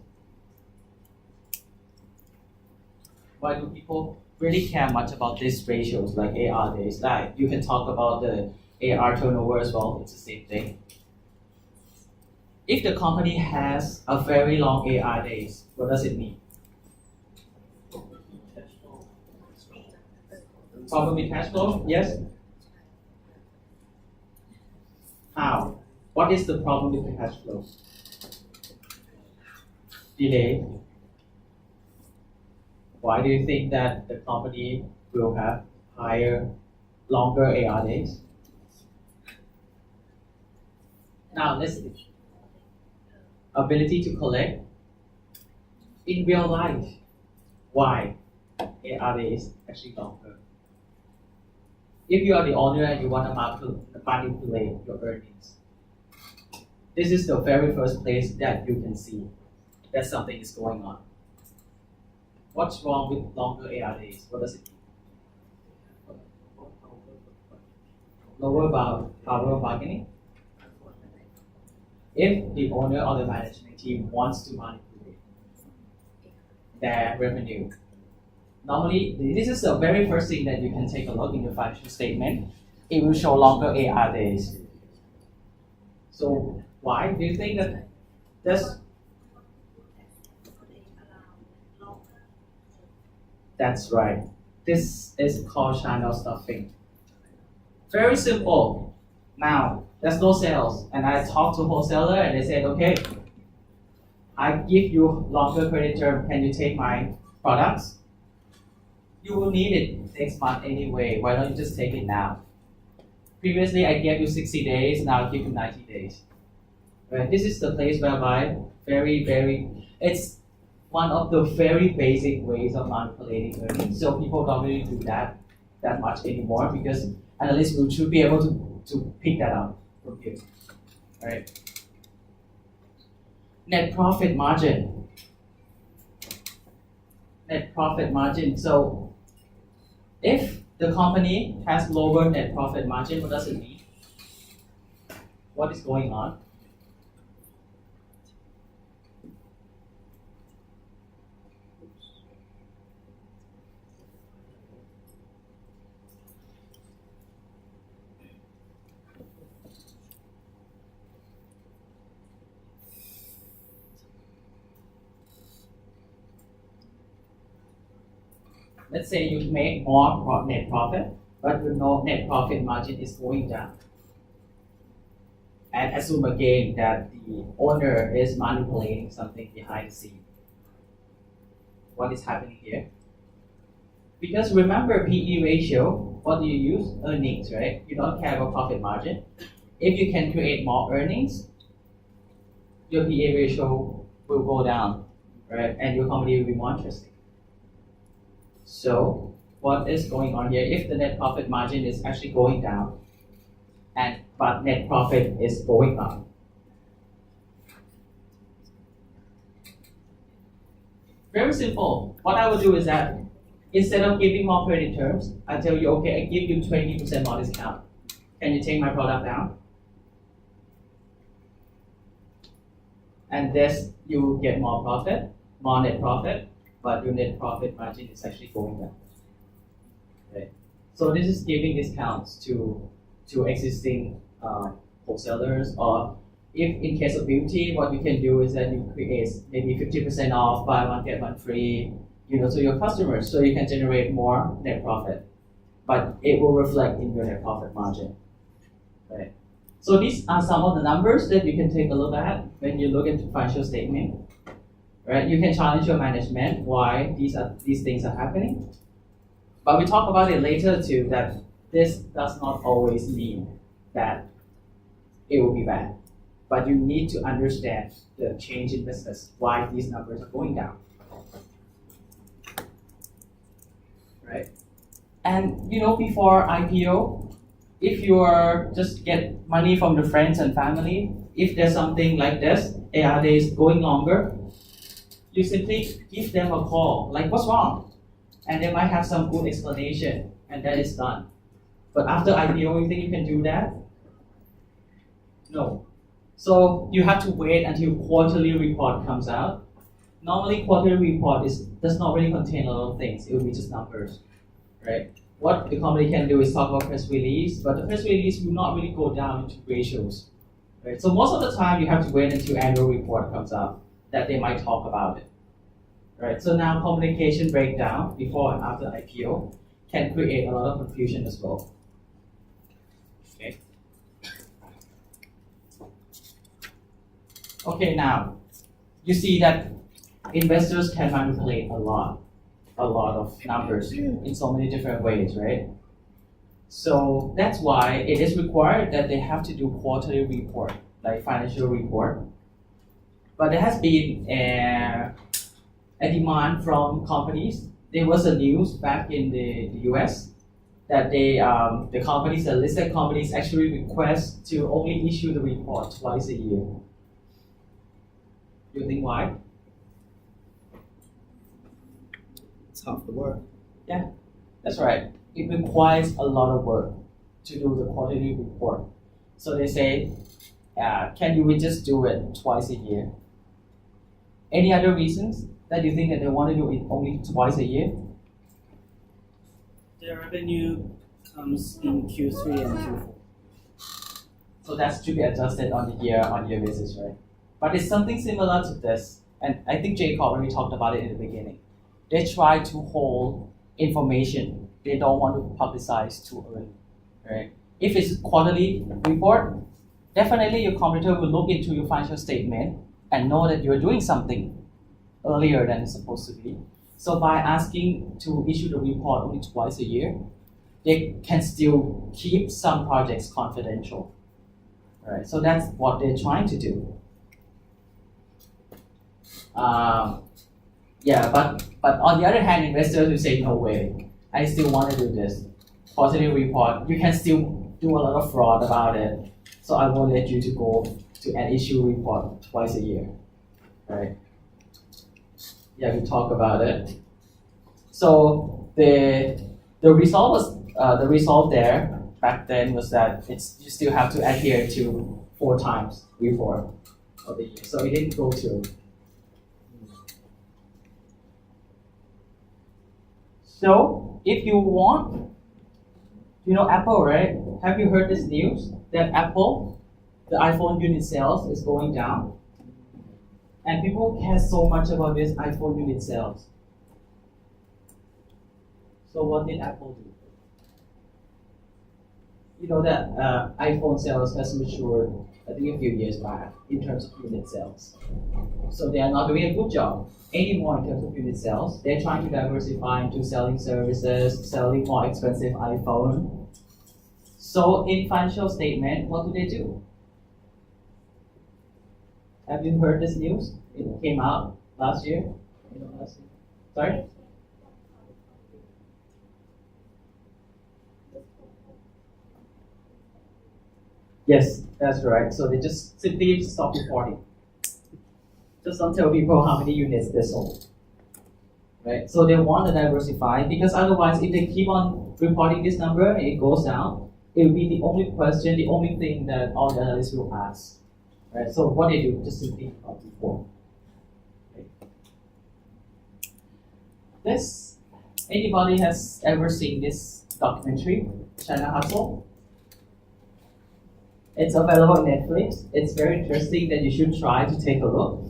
Why do people really care much about these ratios like AR days? Like you can talk about the AR turnover as well, it's the same thing. If the company has a very long AR days, what does it mean? Probably cash flow, yes? How? What is the problem with the cash flow? Delay. Why do you think that the company will have longer AR days? Now let's see. Ability to collect. In real life, why AR days actually longer? If you are the owner and you want to manipulate your earnings, this is the very first place that you can see that something is going on. What's wrong with longer AR days? What does it mean? Lower power of bargaining? If the owner or the management team wants to manipulate their revenue, normally this is the very first thing that you can take a look in the financial statement. It will show longer AR days. So why do you think that that's right. This is called channel stuffing. Very simple. Now, there's no sales. And I talked to wholesaler and they said, okay, I give you longer credit term. Can you take my products? You will need it next month anyway. Why don't you just take it now? Previously, I gave you 60 days. Now I give you 90 days. Right? This is the place whereby it's one of the very basic ways of manipulating earnings. So people don't really do that much anymore because analysts should be able to pick that up from here. All right. Net profit margin. Net profit margin. So if the company has lower net profit margin, what does it mean? What is going on? Let's say you make more net profit, but your net profit margin is going down. And assume again that the owner is manipulating something behind the scene. What is happening here? Because remember PE ratio, what do you use? Earnings, right? You don't care about profit margin. If you can create more earnings, your PE ratio will go down, right? And your company will be more interesting. So what is going on here? If the net profit margin is actually going down, but net profit is going up, very simple. What I will do is that instead of giving more credit terms, I tell you, okay, I give you 20% more discount. Can you take my product down? And this, you get more profit, more net profit, but your net profit margin is actually going down. Okay. So this is giving discounts to existing wholesalers, or if in case of beauty, what you can do is that you create maybe 50% off, buy one get one free, to your customers, so you can generate more net profit, but it will reflect in your net profit margin. Okay. So these are some of the numbers that you can take a look at when you look into financial statement. Right? You can challenge your management why these things are happening. But we talk about it later too, that this does not always mean that it will be bad. But you need to understand the change in business, why these numbers are going down. Right? And before IPO, if you are just get money from the friends and family, if there's something like this, AR days going longer, you simply give them a call, like what's wrong? And they might have some good explanation, and that is done. But after IPO, you think you can do that? No. So you have to wait until quarterly report comes out. Normally, quarterly report does not really contain a lot of things. It will be just numbers, right? What the company can do is talk about press release, but the press release will not really go down into ratios, right? So most of the time, you have to wait until annual report comes out that they might talk about it, right? So now communication breakdown before and after IPO can create a lot of confusion as well. Okay. Okay, now you see that investors can manipulate a lot of numbers in so many different ways, right? So that's why it is required that they have to do quarterly report, like financial report. But there has been a demand from companies. There was a news back in the US that the companies, the listed companies, actually request to only issue the report twice a year. You think why? It's half the work. Yeah, that's right. It requires a lot of work to do the quarterly report. So they say, can you just do it twice a year? Any other reasons that you think that they want to do it only twice a year? The revenue comes in Q3 and Q4. So that's to be adjusted on the year-on-year basis, right? But it's something similar to this, and I think Jacob already talked about it in the beginning. They try to hold information. They don't want to publicize too early, right? If it's quarterly report, definitely your computer will look into your financial statement and know that you're doing something earlier than it's supposed to be. So by asking to issue the report only twice a year, they can still keep some projects confidential, right? So that's what they're trying to do. But on the other hand, investors will say, no way, I still want to do this. Quarterly report, you can still do a lot of fraud about it, so I won't let you to go to an issue report twice a year, right? Yeah, we talk about it. So the result there back then was that you still have to adhere to 4 times report of the year. So it didn't go to. So if you want, Apple, right? Have you heard this news that Apple, the iPhone unit sales is going down? And people care so much about this iPhone unit sales. So what did Apple do? You know that iPhone sales has matured, I think, a few years back in terms of unit sales. So they are not doing a good job anymore in terms of unit sales. They're trying to diversify into selling services, selling more expensive iPhone. So in financial statement, what do they do? Have you heard this news? It came out last year. Sorry? Yes, that's right. So they just simply stop reporting. Just don't tell people how many units they sold. Right? So they want to diversify because otherwise, if they keep on reporting this number and it goes down, it will be the only question, the only thing that all the analysts will ask. Right? So what they do, just simply report. Right? Anybody has ever seen this documentary, China Hustle? It's available on Netflix. It's very interesting that you should try to take a look.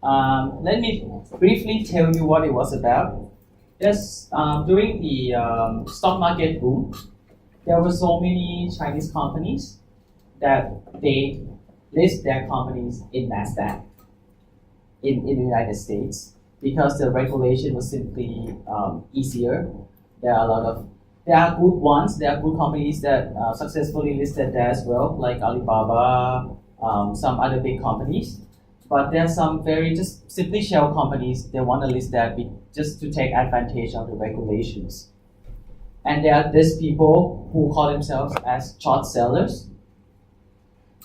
Let me briefly tell you what it was about. During the stock market boom, there were so many Chinese companies that they list their companies in NASDAQ in the United States because the regulation was simply easier. There are good ones. There are good companies that successfully listed there as well, like Alibaba, some other big companies. But there are some very just simply shell companies. They want to list that just to take advantage of the regulations. And there are these people who call themselves as short sellers.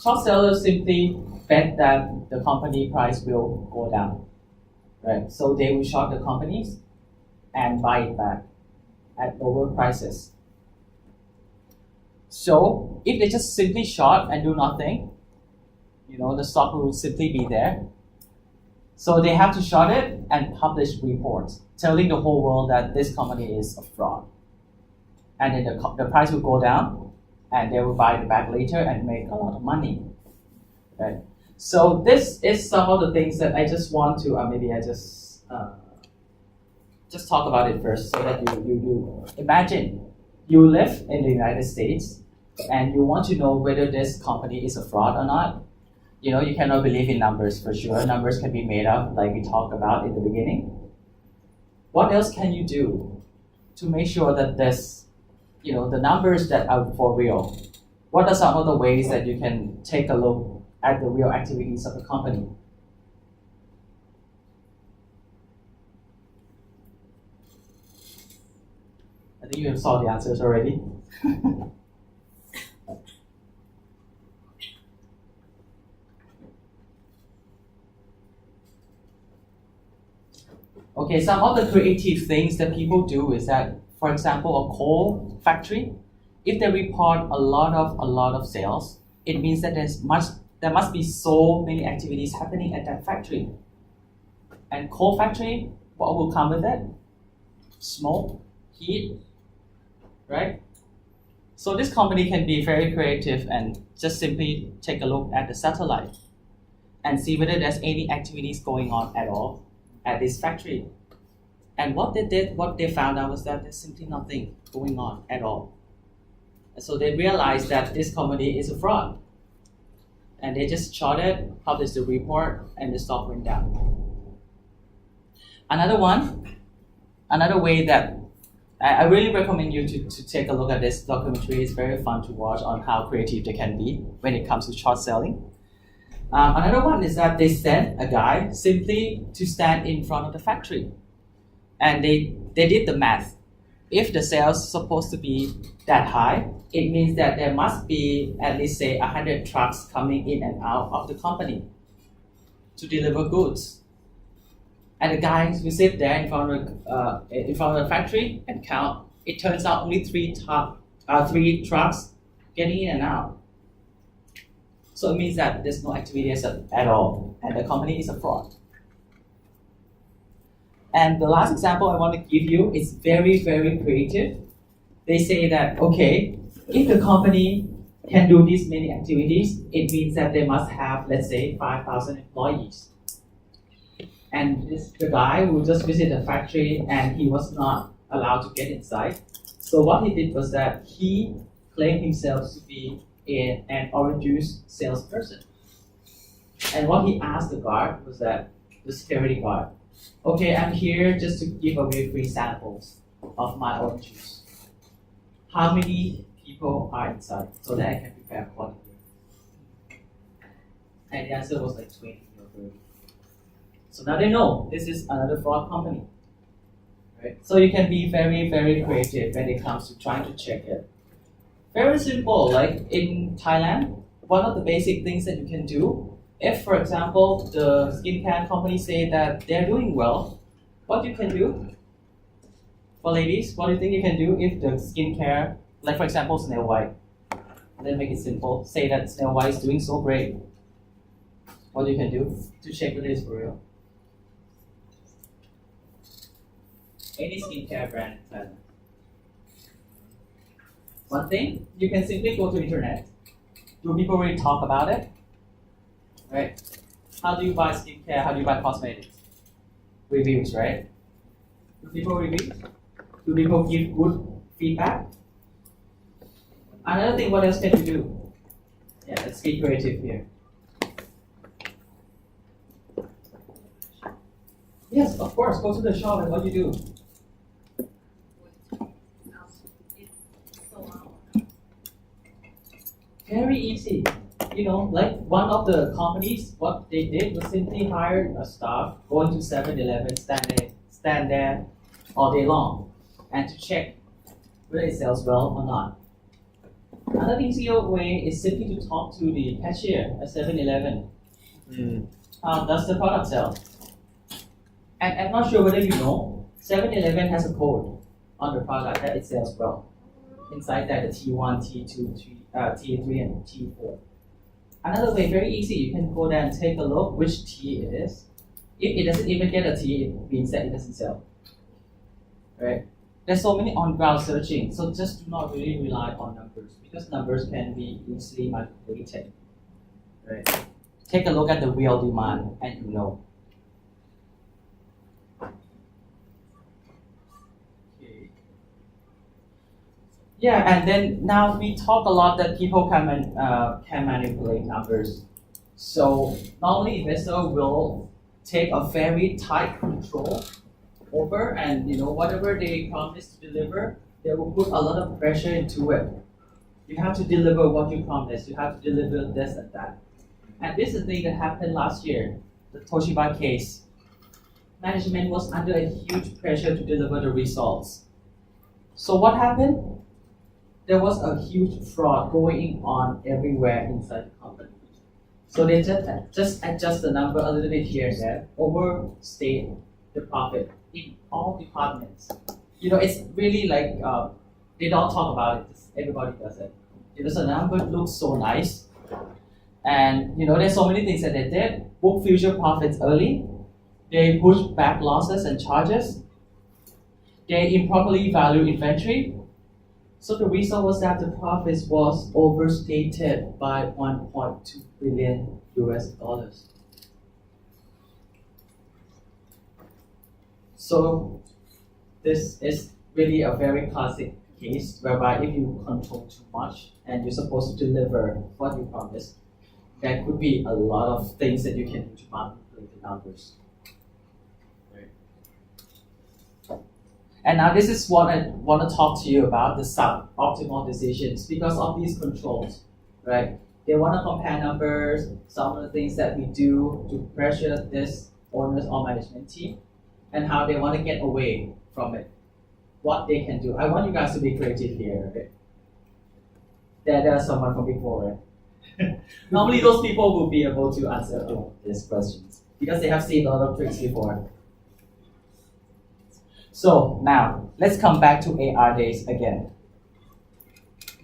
Short sellers simply bet that the company price will go down, right? So they will short the companies and buy it back at lower prices. So if they just simply short and do nothing, the stock will simply be there. So they have to short it and publish reports telling the whole world that this company is a fraud. And then the price will go down and they will buy it back later and make a lot of money. Right? So this is some of the things that I just want to, just talk about it first so that you imagine you live in the United States and you want to know whether this company is a fraud or not. You cannot believe in numbers for sure. Numbers can be made up like we talked about in the beginning. What else can you do to make sure that this, the numbers that are for real? What are some of the ways that you can take a look at the real activities of the company? I think you saw the answers already. Okay, some of the creative things that people do is that, for example, a coal factory, if they report a lot of sales, it means that there must be so many activities happening at that factory. And coal factory, what will come with it? Smoke, heat, right? So this company can be very creative and just simply take a look at the satellite and see whether there's any activities going on at all at this factory. And what they found out was that there's simply nothing going on at all. And so they realized that this company is a fraud. And they just shorted, published the report, and the stock went down. Another way that I really recommend you to take a look at this documentary. It's very fun to watch on how creative they can be when it comes to short selling. Another one is that they sent a guy simply to stand in front of the factory. And they did the math. If the sales is supposed to be that high, it means that there must be at least, say, 100 trucks coming in and out of the company to deliver goods. And the guys will sit there in front of the factory and count. It turns out only three trucks getting in and out. So it means that there's no activities at all, and the company is a fraud. And the last example I want to give you is very, very creative. They say that, okay, if the company can do these many activities, it means that they must have, let's say, 5,000 employees. And the guy who just visited the factory and he was not allowed to get inside. So what he did was that he claimed himself to be an orange juice salesperson. And what he asked the guard was that, the security guard, okay, I'm here just to give away free samples of my orange juice. How many people are inside so that I can prepare accordingly? And the answer was like 20 or 30. So now they know this is another fraud company. Right? So you can be very, very creative when it comes to trying to check it. Very simple, like in Thailand, one of the basic things that you can do, if, for example, the skincare company say that they're doing well, what you can do, for ladies, what do you think you can do if the skincare, like for example, Snail White, let's make it simple, say that Snail White is doing so great, what you can do to check whether it's for real? Any skincare brand in Thailand. One thing, you can simply go to internet. Do people really talk about it? Right? How do you buy skincare? How do you buy cosmetics? Reviews, right? Do people review? Do people give good feedback? Another thing, what else can you do? Yeah, let's be creative here. Yes, of course, go to the shop and what do you do? Very easy. Like one of the companies, what they did was simply hire a staff, go into 7-Eleven, stand there all day long, and to check whether it sells well or not. Another easier way is simply to talk to the cashier at 7-Eleven. Does the product sell? And I'm not sure whether you know, 7-Eleven has a code on the product that it sells well. Inside that, the T1, T2, T3, and T4. Another way, very easy, you can go there and take a look which T it is. If it doesn't even get a T, it means that it doesn't sell. Right? There's so many on-ground searching, so just do not really rely on numbers because numbers can be easily manipulated. Right? Take a look at the real demand and you know. Okay. Yeah, and then now we talk a lot that people can manipulate numbers. So normally investor will take a very tight control over, and whatever they promise to deliver, they will put a lot of pressure into it. You have to deliver what you promised. You have to deliver this and that. And this is the thing that happened last year, the Toshiba case. Management was under a huge pressure to deliver the results. So what happened? There was a huge fraud going on everywhere inside the company. So they just adjust the number a little bit here and there, overstate the profit in all departments. It's really like they don't talk about it. Everybody does it. The number looks so nice, and there's so many things that they did. Book future profits early. They pushed back losses and charges. They improperly value inventory. So the result was that the profits was overstated by 1.2 billion US dollars. So this is really a very classic case whereby if you control too much and you're supposed to deliver what you promised, there could be a lot of things that you can do to manipulate the numbers. And now this is what I want to talk to you about, the suboptimal decisions because of these controls, right? They want to compare numbers, some of the things that we do to pressure this owners or management team, and how they want to get away from it, what they can do. I want you guys to be creative here, okay? There's someone from Big Four, right? Normally those people will be able to answer all these questions because they have seen a lot of tricks before. So now, let's come back to AR days again.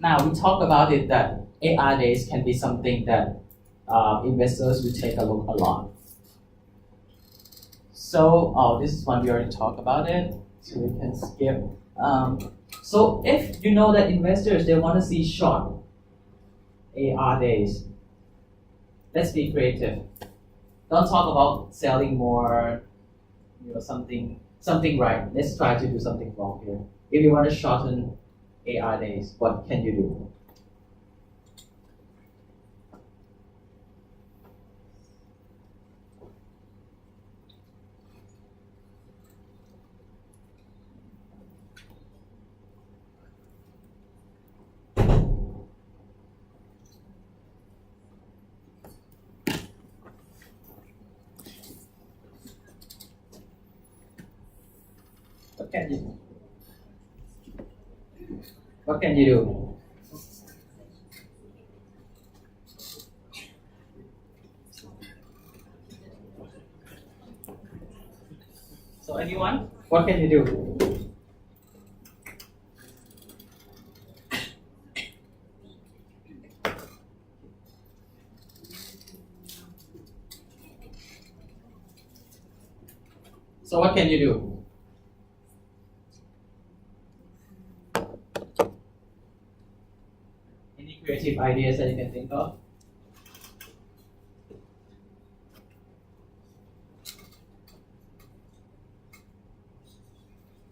Now, we talked about it that AR days can be something that investors will take a look a lot. So, this is one we already talked about it, so we can skip. So if you know that investors, they want to see short AR days, let's be creative. Don't talk about selling more, something right. Let's try to do something wrong here. If you want to shorten AR days, what can you do? What can you do? So anyone, what can you do? So what can you do? Creative ideas that you can think of?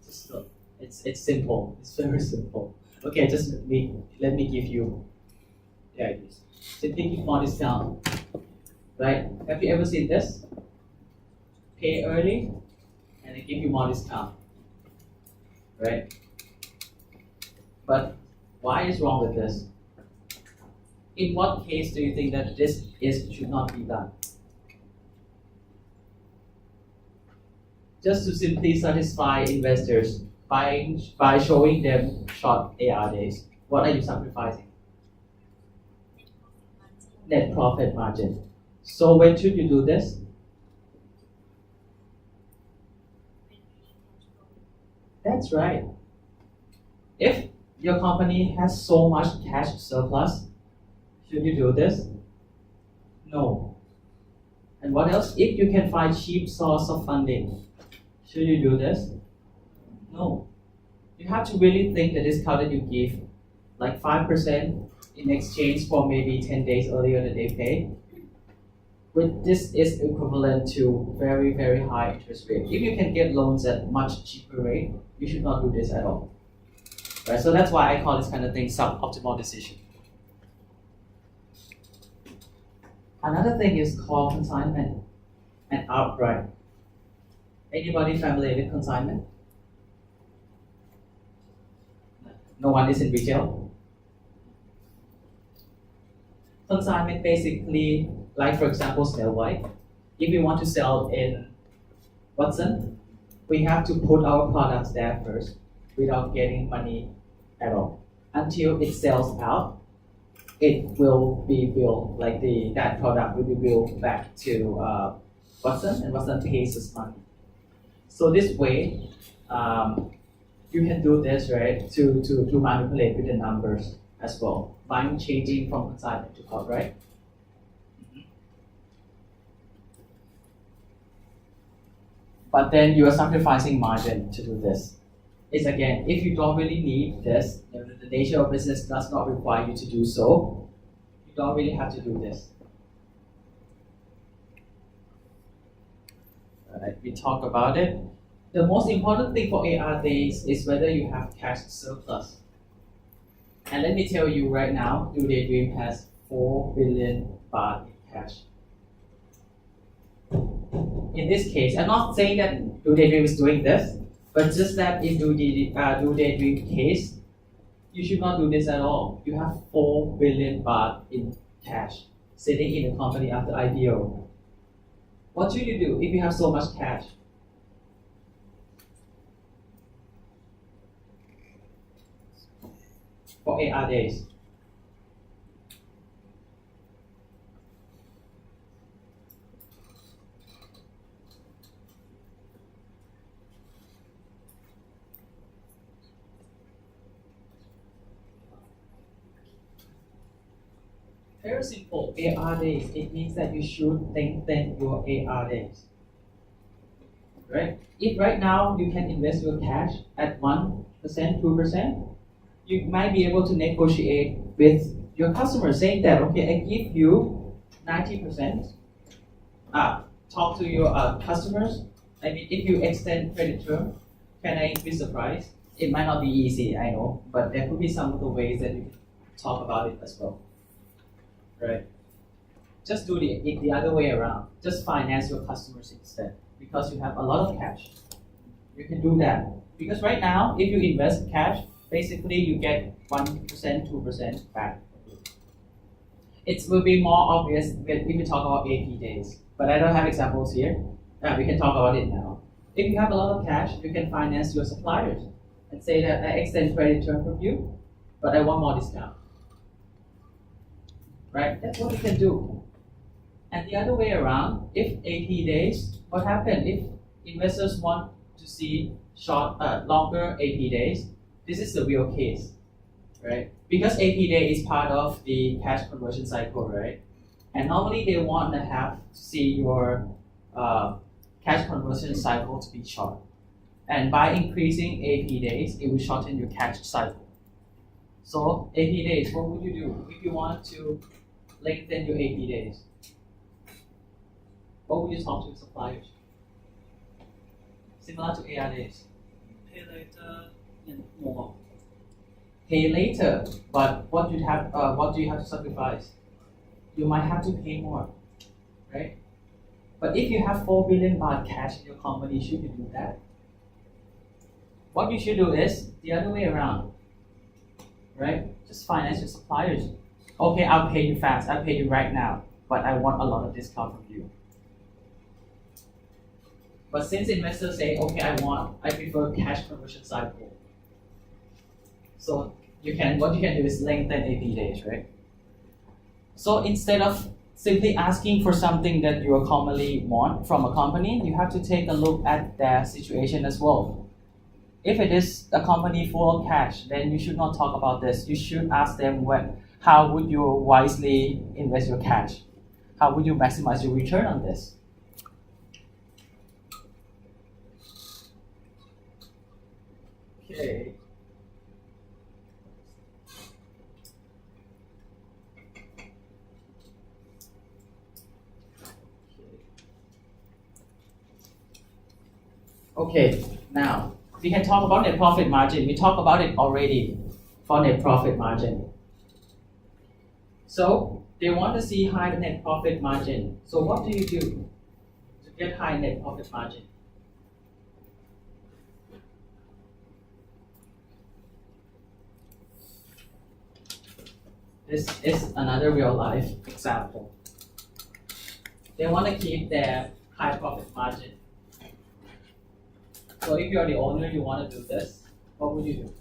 Just look. It's simple. It's very simple. Okay, just let me give you the ideas. Simply give more discount. Right? Have you ever seen this? Pay early and they give you more discount. Right? But why is wrong with this? In what case do you think that this should not be done? Just to simply satisfy investors, by showing them short AR days, what are you sacrificing? Net profit margin. So when should you do this? That's right. If your company has so much cash surplus, should you do this? No. And what else? If you can find cheap source of funding, should you do this? No. You have to really think the discount that you give, like 5% in exchange for maybe 10 days earlier that they pay. But this is equivalent to very, very high interest rate. If you can get loans at much cheaper rate, you should not do this at all. Right? So that's why I call this kind of thing suboptimal decision. Another thing is called consignment and outright. Anybody familiar with consignment? No one is in retail? Consignment basically, like for example, Snow White. If we want to sell in Watson, we have to put our products there first without getting money at all. Until it sells out, it will be billed, like that product will be billed back to Watson, and Watson pays us money. So this way, you can do this, right, to manipulate with the numbers as well, by changing from consignment to outright. But then you are sacrificing margin to do this. It's again, if you don't really need this, the nature of business does not require you to do so, you don't really have to do this. Alright, we talk about it. The most important thing for AR days is whether you have cash surplus. And let me tell you right now, Do Daydream has 4 billion baht in cash. In this case, I'm not saying that Do Daydream is doing this, but just that in Do Daydream case, you should not do this at all. You have 4 billion baht in cash sitting in the company after IPO. What should you do if you have so much cash? For AR days. Very simple. AR days. It means that you should lengthen your AR days. Right? If right now you can invest your cash at 1%, 2%, you might be able to negotiate with your customers saying that, okay, I give you 90%. Talk to your customers. I mean, if you extend credit term, can I increase the price? It might not be easy, I know, but there could be some of the ways that you can talk about it as well. Right? Just do the other way around. Just finance your customers instead, because you have a lot of cash. You can do that. Because right now, if you invest cash, basically you get 1%, 2% back. It will be more obvious if we talk about AP days, but I don't have examples here. We can talk about it now. If you have a lot of cash, you can finance your suppliers and say that I extend credit term from you, but I want more discount. Right? That's what you can do. And the other way around, if AP days, what happens if investors want to see longer AP days? This is the real case, right? Because AP day is part of the cash conversion cycle, right? And normally they want to see your cash conversion cycle to be short. And by increasing AP days, it will shorten your cash cycle. So AP days, what would you do if you want to lengthen your AP days? What would you talk to suppliers? Similar to AR days. Pay later and more. Pay later, but what do you have to sacrifice? You might have to pay more, right? But if you have 4 billion baht cash in your company, should you do that? What you should do is the other way around, right? Just finance your suppliers. Okay, I'll pay you fast. I'll pay you right now, but I want a lot of discount from you. But since investors say, okay, I prefer cash conversion cycle. So what you can do is lengthen AP days, right? So instead of simply asking for something that you commonly want from a company, you have to take a look at their situation as well. If it is a company full of cash, then you should not talk about this. You should ask them how would you wisely invest your cash? How would you maximize your return on this? Okay. Okay, now we can talk about net profit margin. We talked about it already for net profit margin. So they want to see high net profit margin. So what do you do to get high net profit margin? This is another real life example. They want to keep their high profit margin. So if you're the owner, you want to do this, what would you do?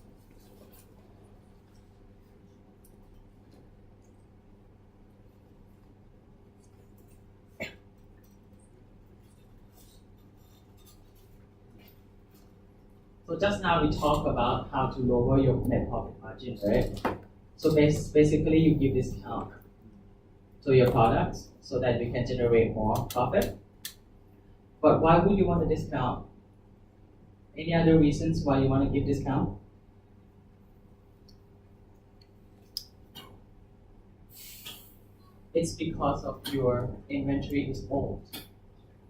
So just now we talked about how to lower your net profit margin, right? So basically you give discount to your products so that you can generate more profit. But why would you want a discount? Any other reasons why you want to give discount? It's because of your inventory is old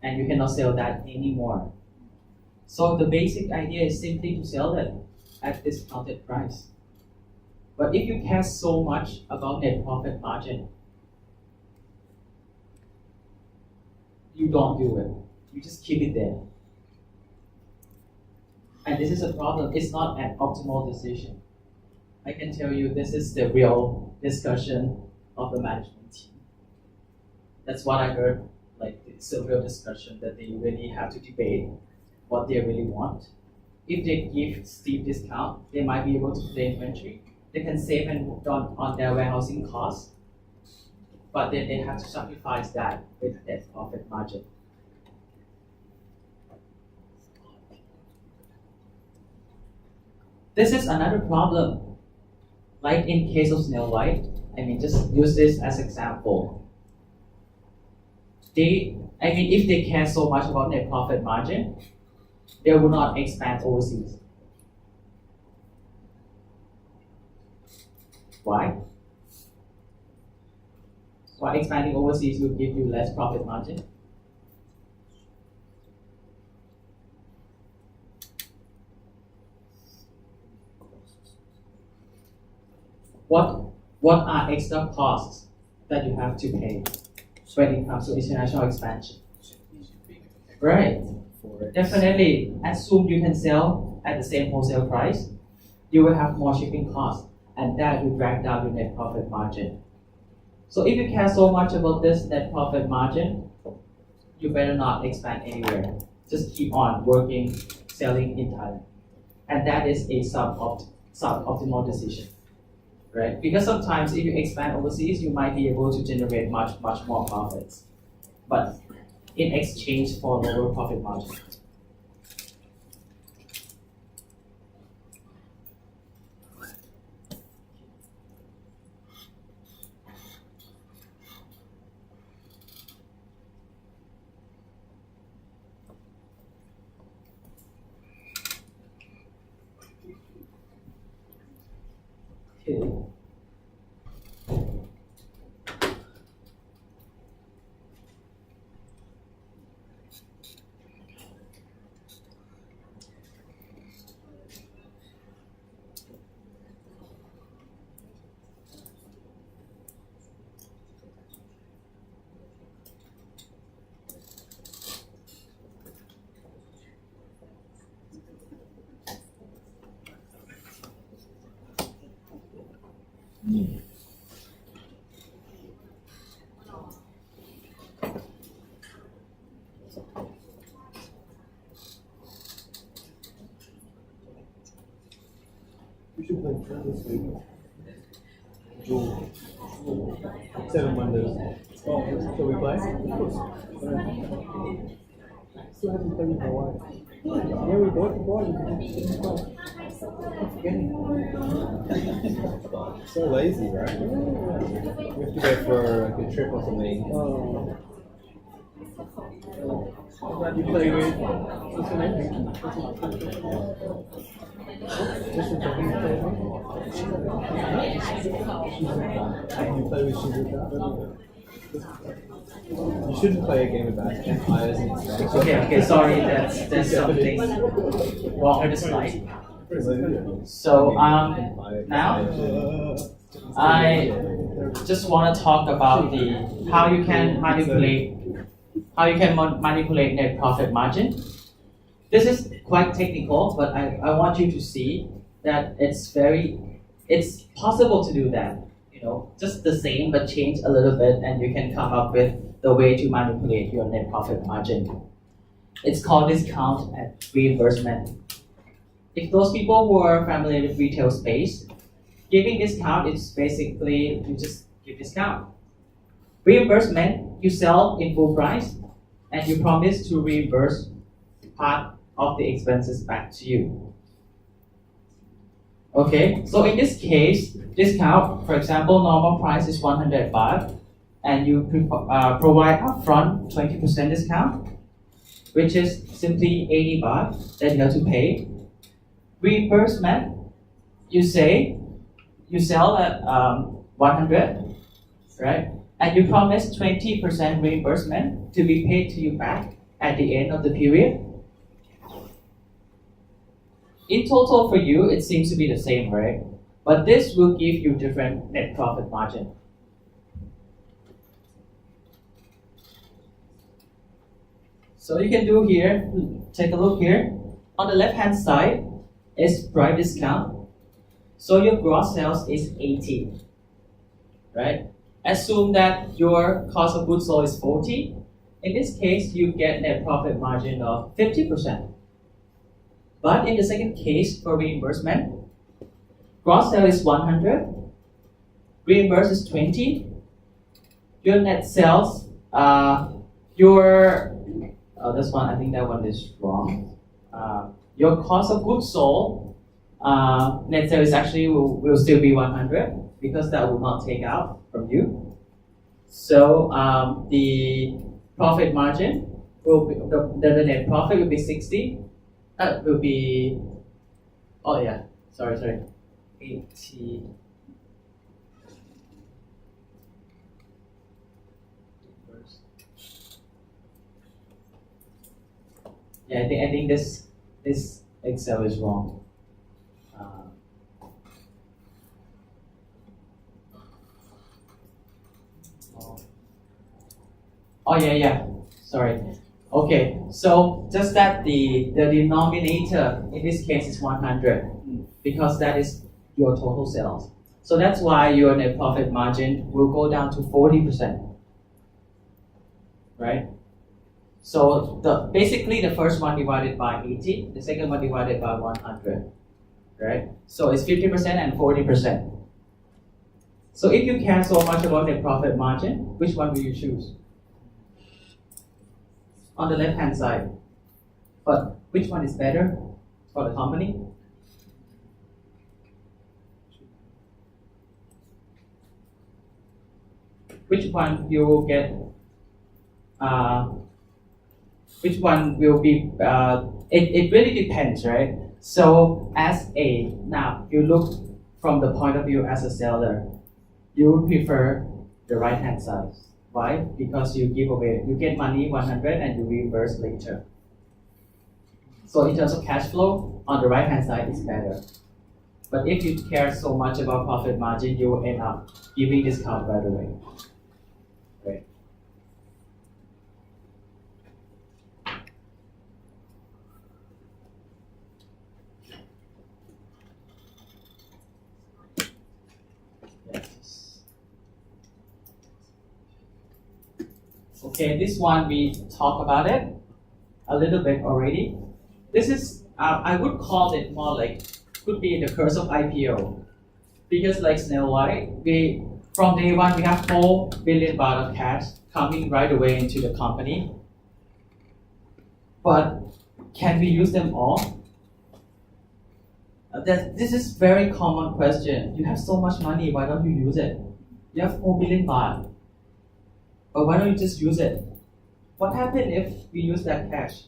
and you cannot sell that anymore. So the basic idea is simply to sell it at discounted price. But if you care so much about net profit margin, you don't do it. You just keep it there. And this is a problem. It's not an optimal decision. I can tell you this is the real discussion of the management team. That's what I heard. Like, it's a real discussion that they really have to debate what they really want. If they give steep discount, they might be able to play inventory. They can save on their warehousing costs, but then they have to sacrifice that with net profit margin. This is another problem. Like in case of Snow White, just use this as example. If they care so much about net profit margin, they will not expand overseas. Why? Why expanding overseas will give you less profit margin? What are extra costs that you have to pay when it comes to international expansion? Right. Definitely, assume you can sell at the same wholesale price, you will have more shipping costs, and that will drag down your net profit margin. So if you care so much about this net profit margin, you better not expand anywhere. Just keep on working, selling in Thailand. And that is a suboptimal decision, right? Because sometimes if you expand overseas, you might be able to generate much more profits, but in exchange for lower profit margin. Okay. We should play this week. Jewel. Seven Wonders. Oh, shall we play? Still haven't played with my wife. Yeah, we bought the ball. So lazy, right? We have to go for like a trip or something. Oh. I'm glad you play with. What's her name? Just a talking play with? You play with Shizuka? You shouldn't play a game about empires and stuff. Okay, sorry, that's something wrong with the slide. So now I just want to talk about the how you can manipulate net profit margin. This is quite technical, but I want you to see that it's possible to do that. You know, just the same but change a little bit, and you can come up with the way to manipulate your net profit margin. It's called discount and reimbursement. If those people who are familiar with retail space, giving discount is basically you just give discount. Reimbursement, you sell in full price and you promise to reimburse part of the expenses back to you. Okay, so in this case, discount, for example, normal price is 100 baht and you provide upfront 20% discount, which is simply 80 baht that you have to pay. Reimbursement, you say you sell at 100, right? And you promise 20% reimbursement to be paid to you back at the end of the period. In total for you, it seems to be the same, right? But this will give you different net profit margin. So you can do here, take a look here. On the left hand side is price discount. So your gross sales is 80, right? Assume that your cost of goods sold is 40. In this case, you get net profit margin of 50%. But in the second case for reimbursement, gross sale is 100, reimburse is 20. Your net sales, this one, I think that one is wrong. Your cost of goods sold, net sale is actually will still be 100 because that will not take out from you. So the profit margin will be, the net profit will be 60. Will be, oh yeah, sorry, 80. Yeah, I think this Excel is wrong. Oh yeah, sorry. Okay, so just that the denominator in this case is 100 because that is your total sales. So that's why your net profit margin will go down to 40%, right? So basically the first one divided by 80, the second one divided by 100, right? So it's 50% and 40%. So if you care so much about net profit margin, which one will you choose? On the left hand side. But which one is better for the company? Which one you will get? Which one will be? It really depends, right? So now you look from the point of view as a seller, you would prefer the right hand side. Why? Because you give away, you get money 100 and you reimburse later. So in terms of cash flow, on the right hand side is better. But if you care so much about profit margin, you will end up giving discount right away. Right. Yes. Okay, this one we talked about it a little bit already. This is, I would call it more like could be the curse of IPO. Because like Snail White, from day one we have 4 billion baht of cash coming right away into the company. But can we use them all? This is very common question. You have so much money, why don't you use it? You have 4 billion baht, but why don't you just use it? What happens if we use that cash?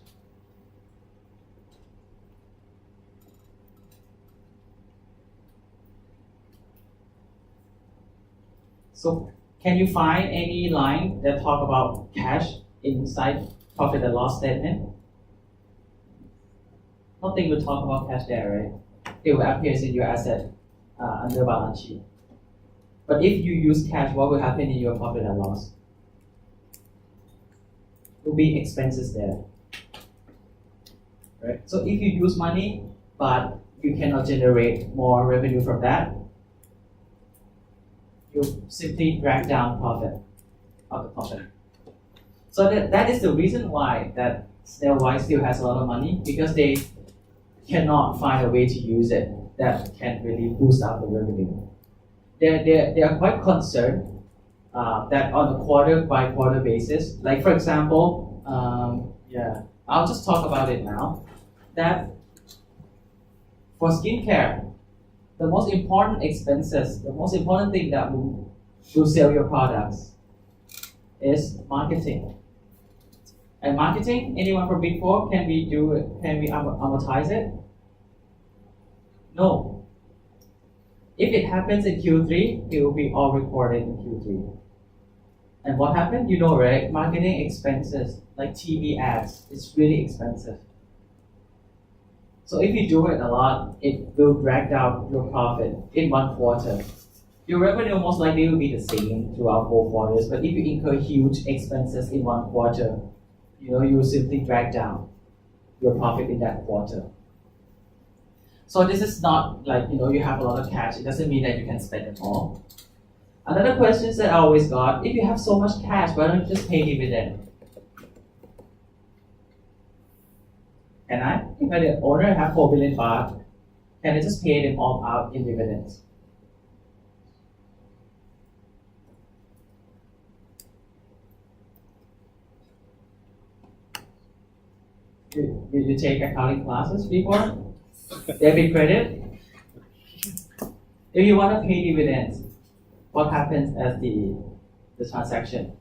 So can you find any line that talk about cash inside profit and loss statement? Nothing will talk about cash there, right? It will appear in your asset under balance sheet. But if you use cash, what will happen in your profit and loss? There will be expenses there, right? So if you use money, but you cannot generate more revenue from that, you simply drag down profit of the company. So that is the reason why that Snail White still has a lot of money, because they cannot find a way to use it that can really boost up the revenue. They are quite concerned that on a quarter by quarter basis, like for example, I'll just talk about it now, that for skincare, the most important expenses, the most important thing that will sell your products is marketing. And marketing, anyone from Big Four, can we do it? Can we amortize it? No. If it happens in Q3, it will be all recorded in Q3. And what happened? You know, right? Marketing expenses, like TV ads, it's really expensive. So if you do it a lot, it will drag down your profit in one quarter. Your revenue most likely will be the same throughout 4 quarters, but if you incur huge expenses in one quarter, you will simply drag down your profit in that quarter. So this is not like, you have a lot of cash. It doesn't mean that you can spend it all. Another question that I always got, if you have so much cash, why don't you just pay dividend? Can I? If the owner have 4 billion baht, can I just pay them all out in dividends? You take accounting classes before? Debit credit? If you want to pay dividends, what happens as the transaction?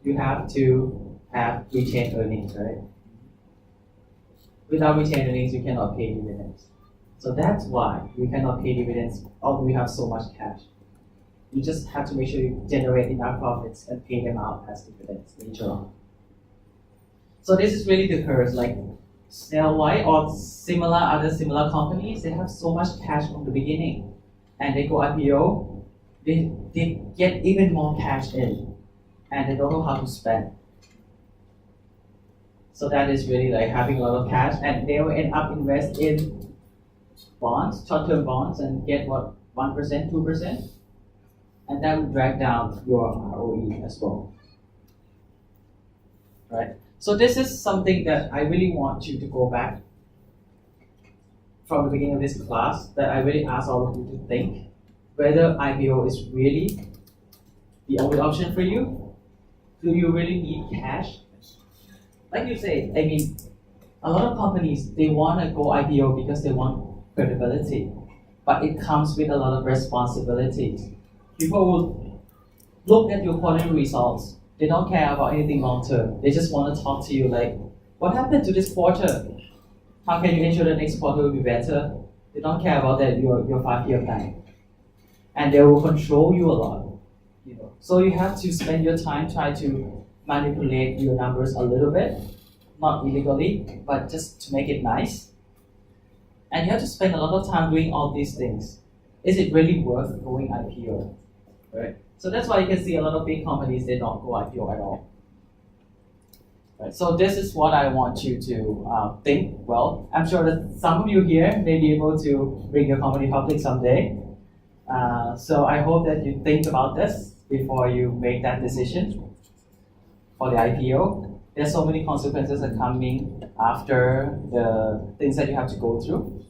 You have to have retained earnings, right? Without retained earnings, you cannot pay dividends. So that's why you cannot pay dividends although you have so much cash. You just have to make sure you generate enough profits and pay them out as dividends later on. So this is really the curse, like Snail White or other similar companies, they have so much cash from the beginning and they go IPO, they get even more cash in and they don't know how to spend. So that is really like having a lot of cash and they will end up invest in bonds, short-term bonds and get what, 1%, 2%? And that will drag down your ROE as well, right? So this is something that I really want you to go back from the beginning of this class, that I really ask all of you to think whether IPO is really the only option for you. Do you really need cash? Like you say, I mean, a lot of companies, they want to go IPO because they want credibility, but it comes with a lot of responsibilities. People will look at your quarterly results. They don't care about anything long term. They just want to talk to you like, what happened to this quarter? How can you ensure the next quarter will be better? They don't care about that your 5-year plan. And they will control you a lot. So you have to spend your time trying to manipulate your numbers a little bit, not illegally, but just to make it nice. And you have to spend a lot of time doing all these things. Is it really worth going IPO? Right? So that's why you can see a lot of big companies, they don't go IPO at all. Right? So this is what I want you to think. Well, I'm sure that some of you here may be able to bring your company public someday. So I hope that you think about this before you make that decision for the IPO. there's so many consequences that are coming after the things that you have to go through.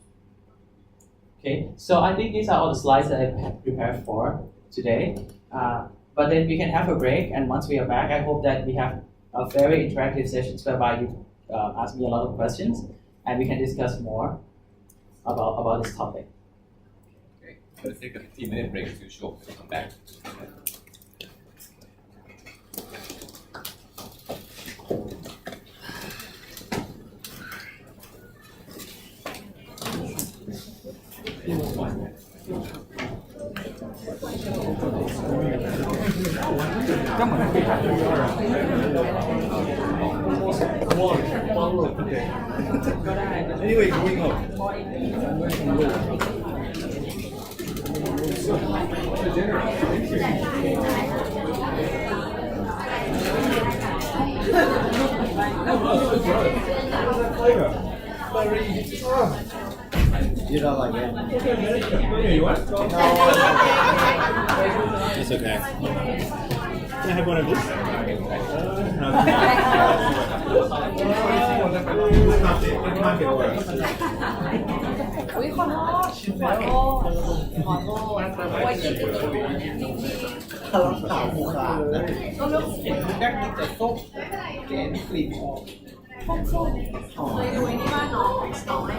Okay, so I think these are all the slides that I prepared for today. But then we can have a break, and once we are back, I hope that we have a very interactive sessions whereby you ask me a lot of questions, and we can discuss more about this topic. Okay, let's take a 15-minute break to show. Come back. Anyway, going home. You don't like it? You want? It's okay. Can I have one of this? It might get worse. อุ้ยขอโทษโอ้ยคิดถึง คาราขาวผูขาดนะ ก็เรื่อง นักกินแต่ส้มแกนกลิ่นออก เคยดูไอ้นี่บ้านน้องแม่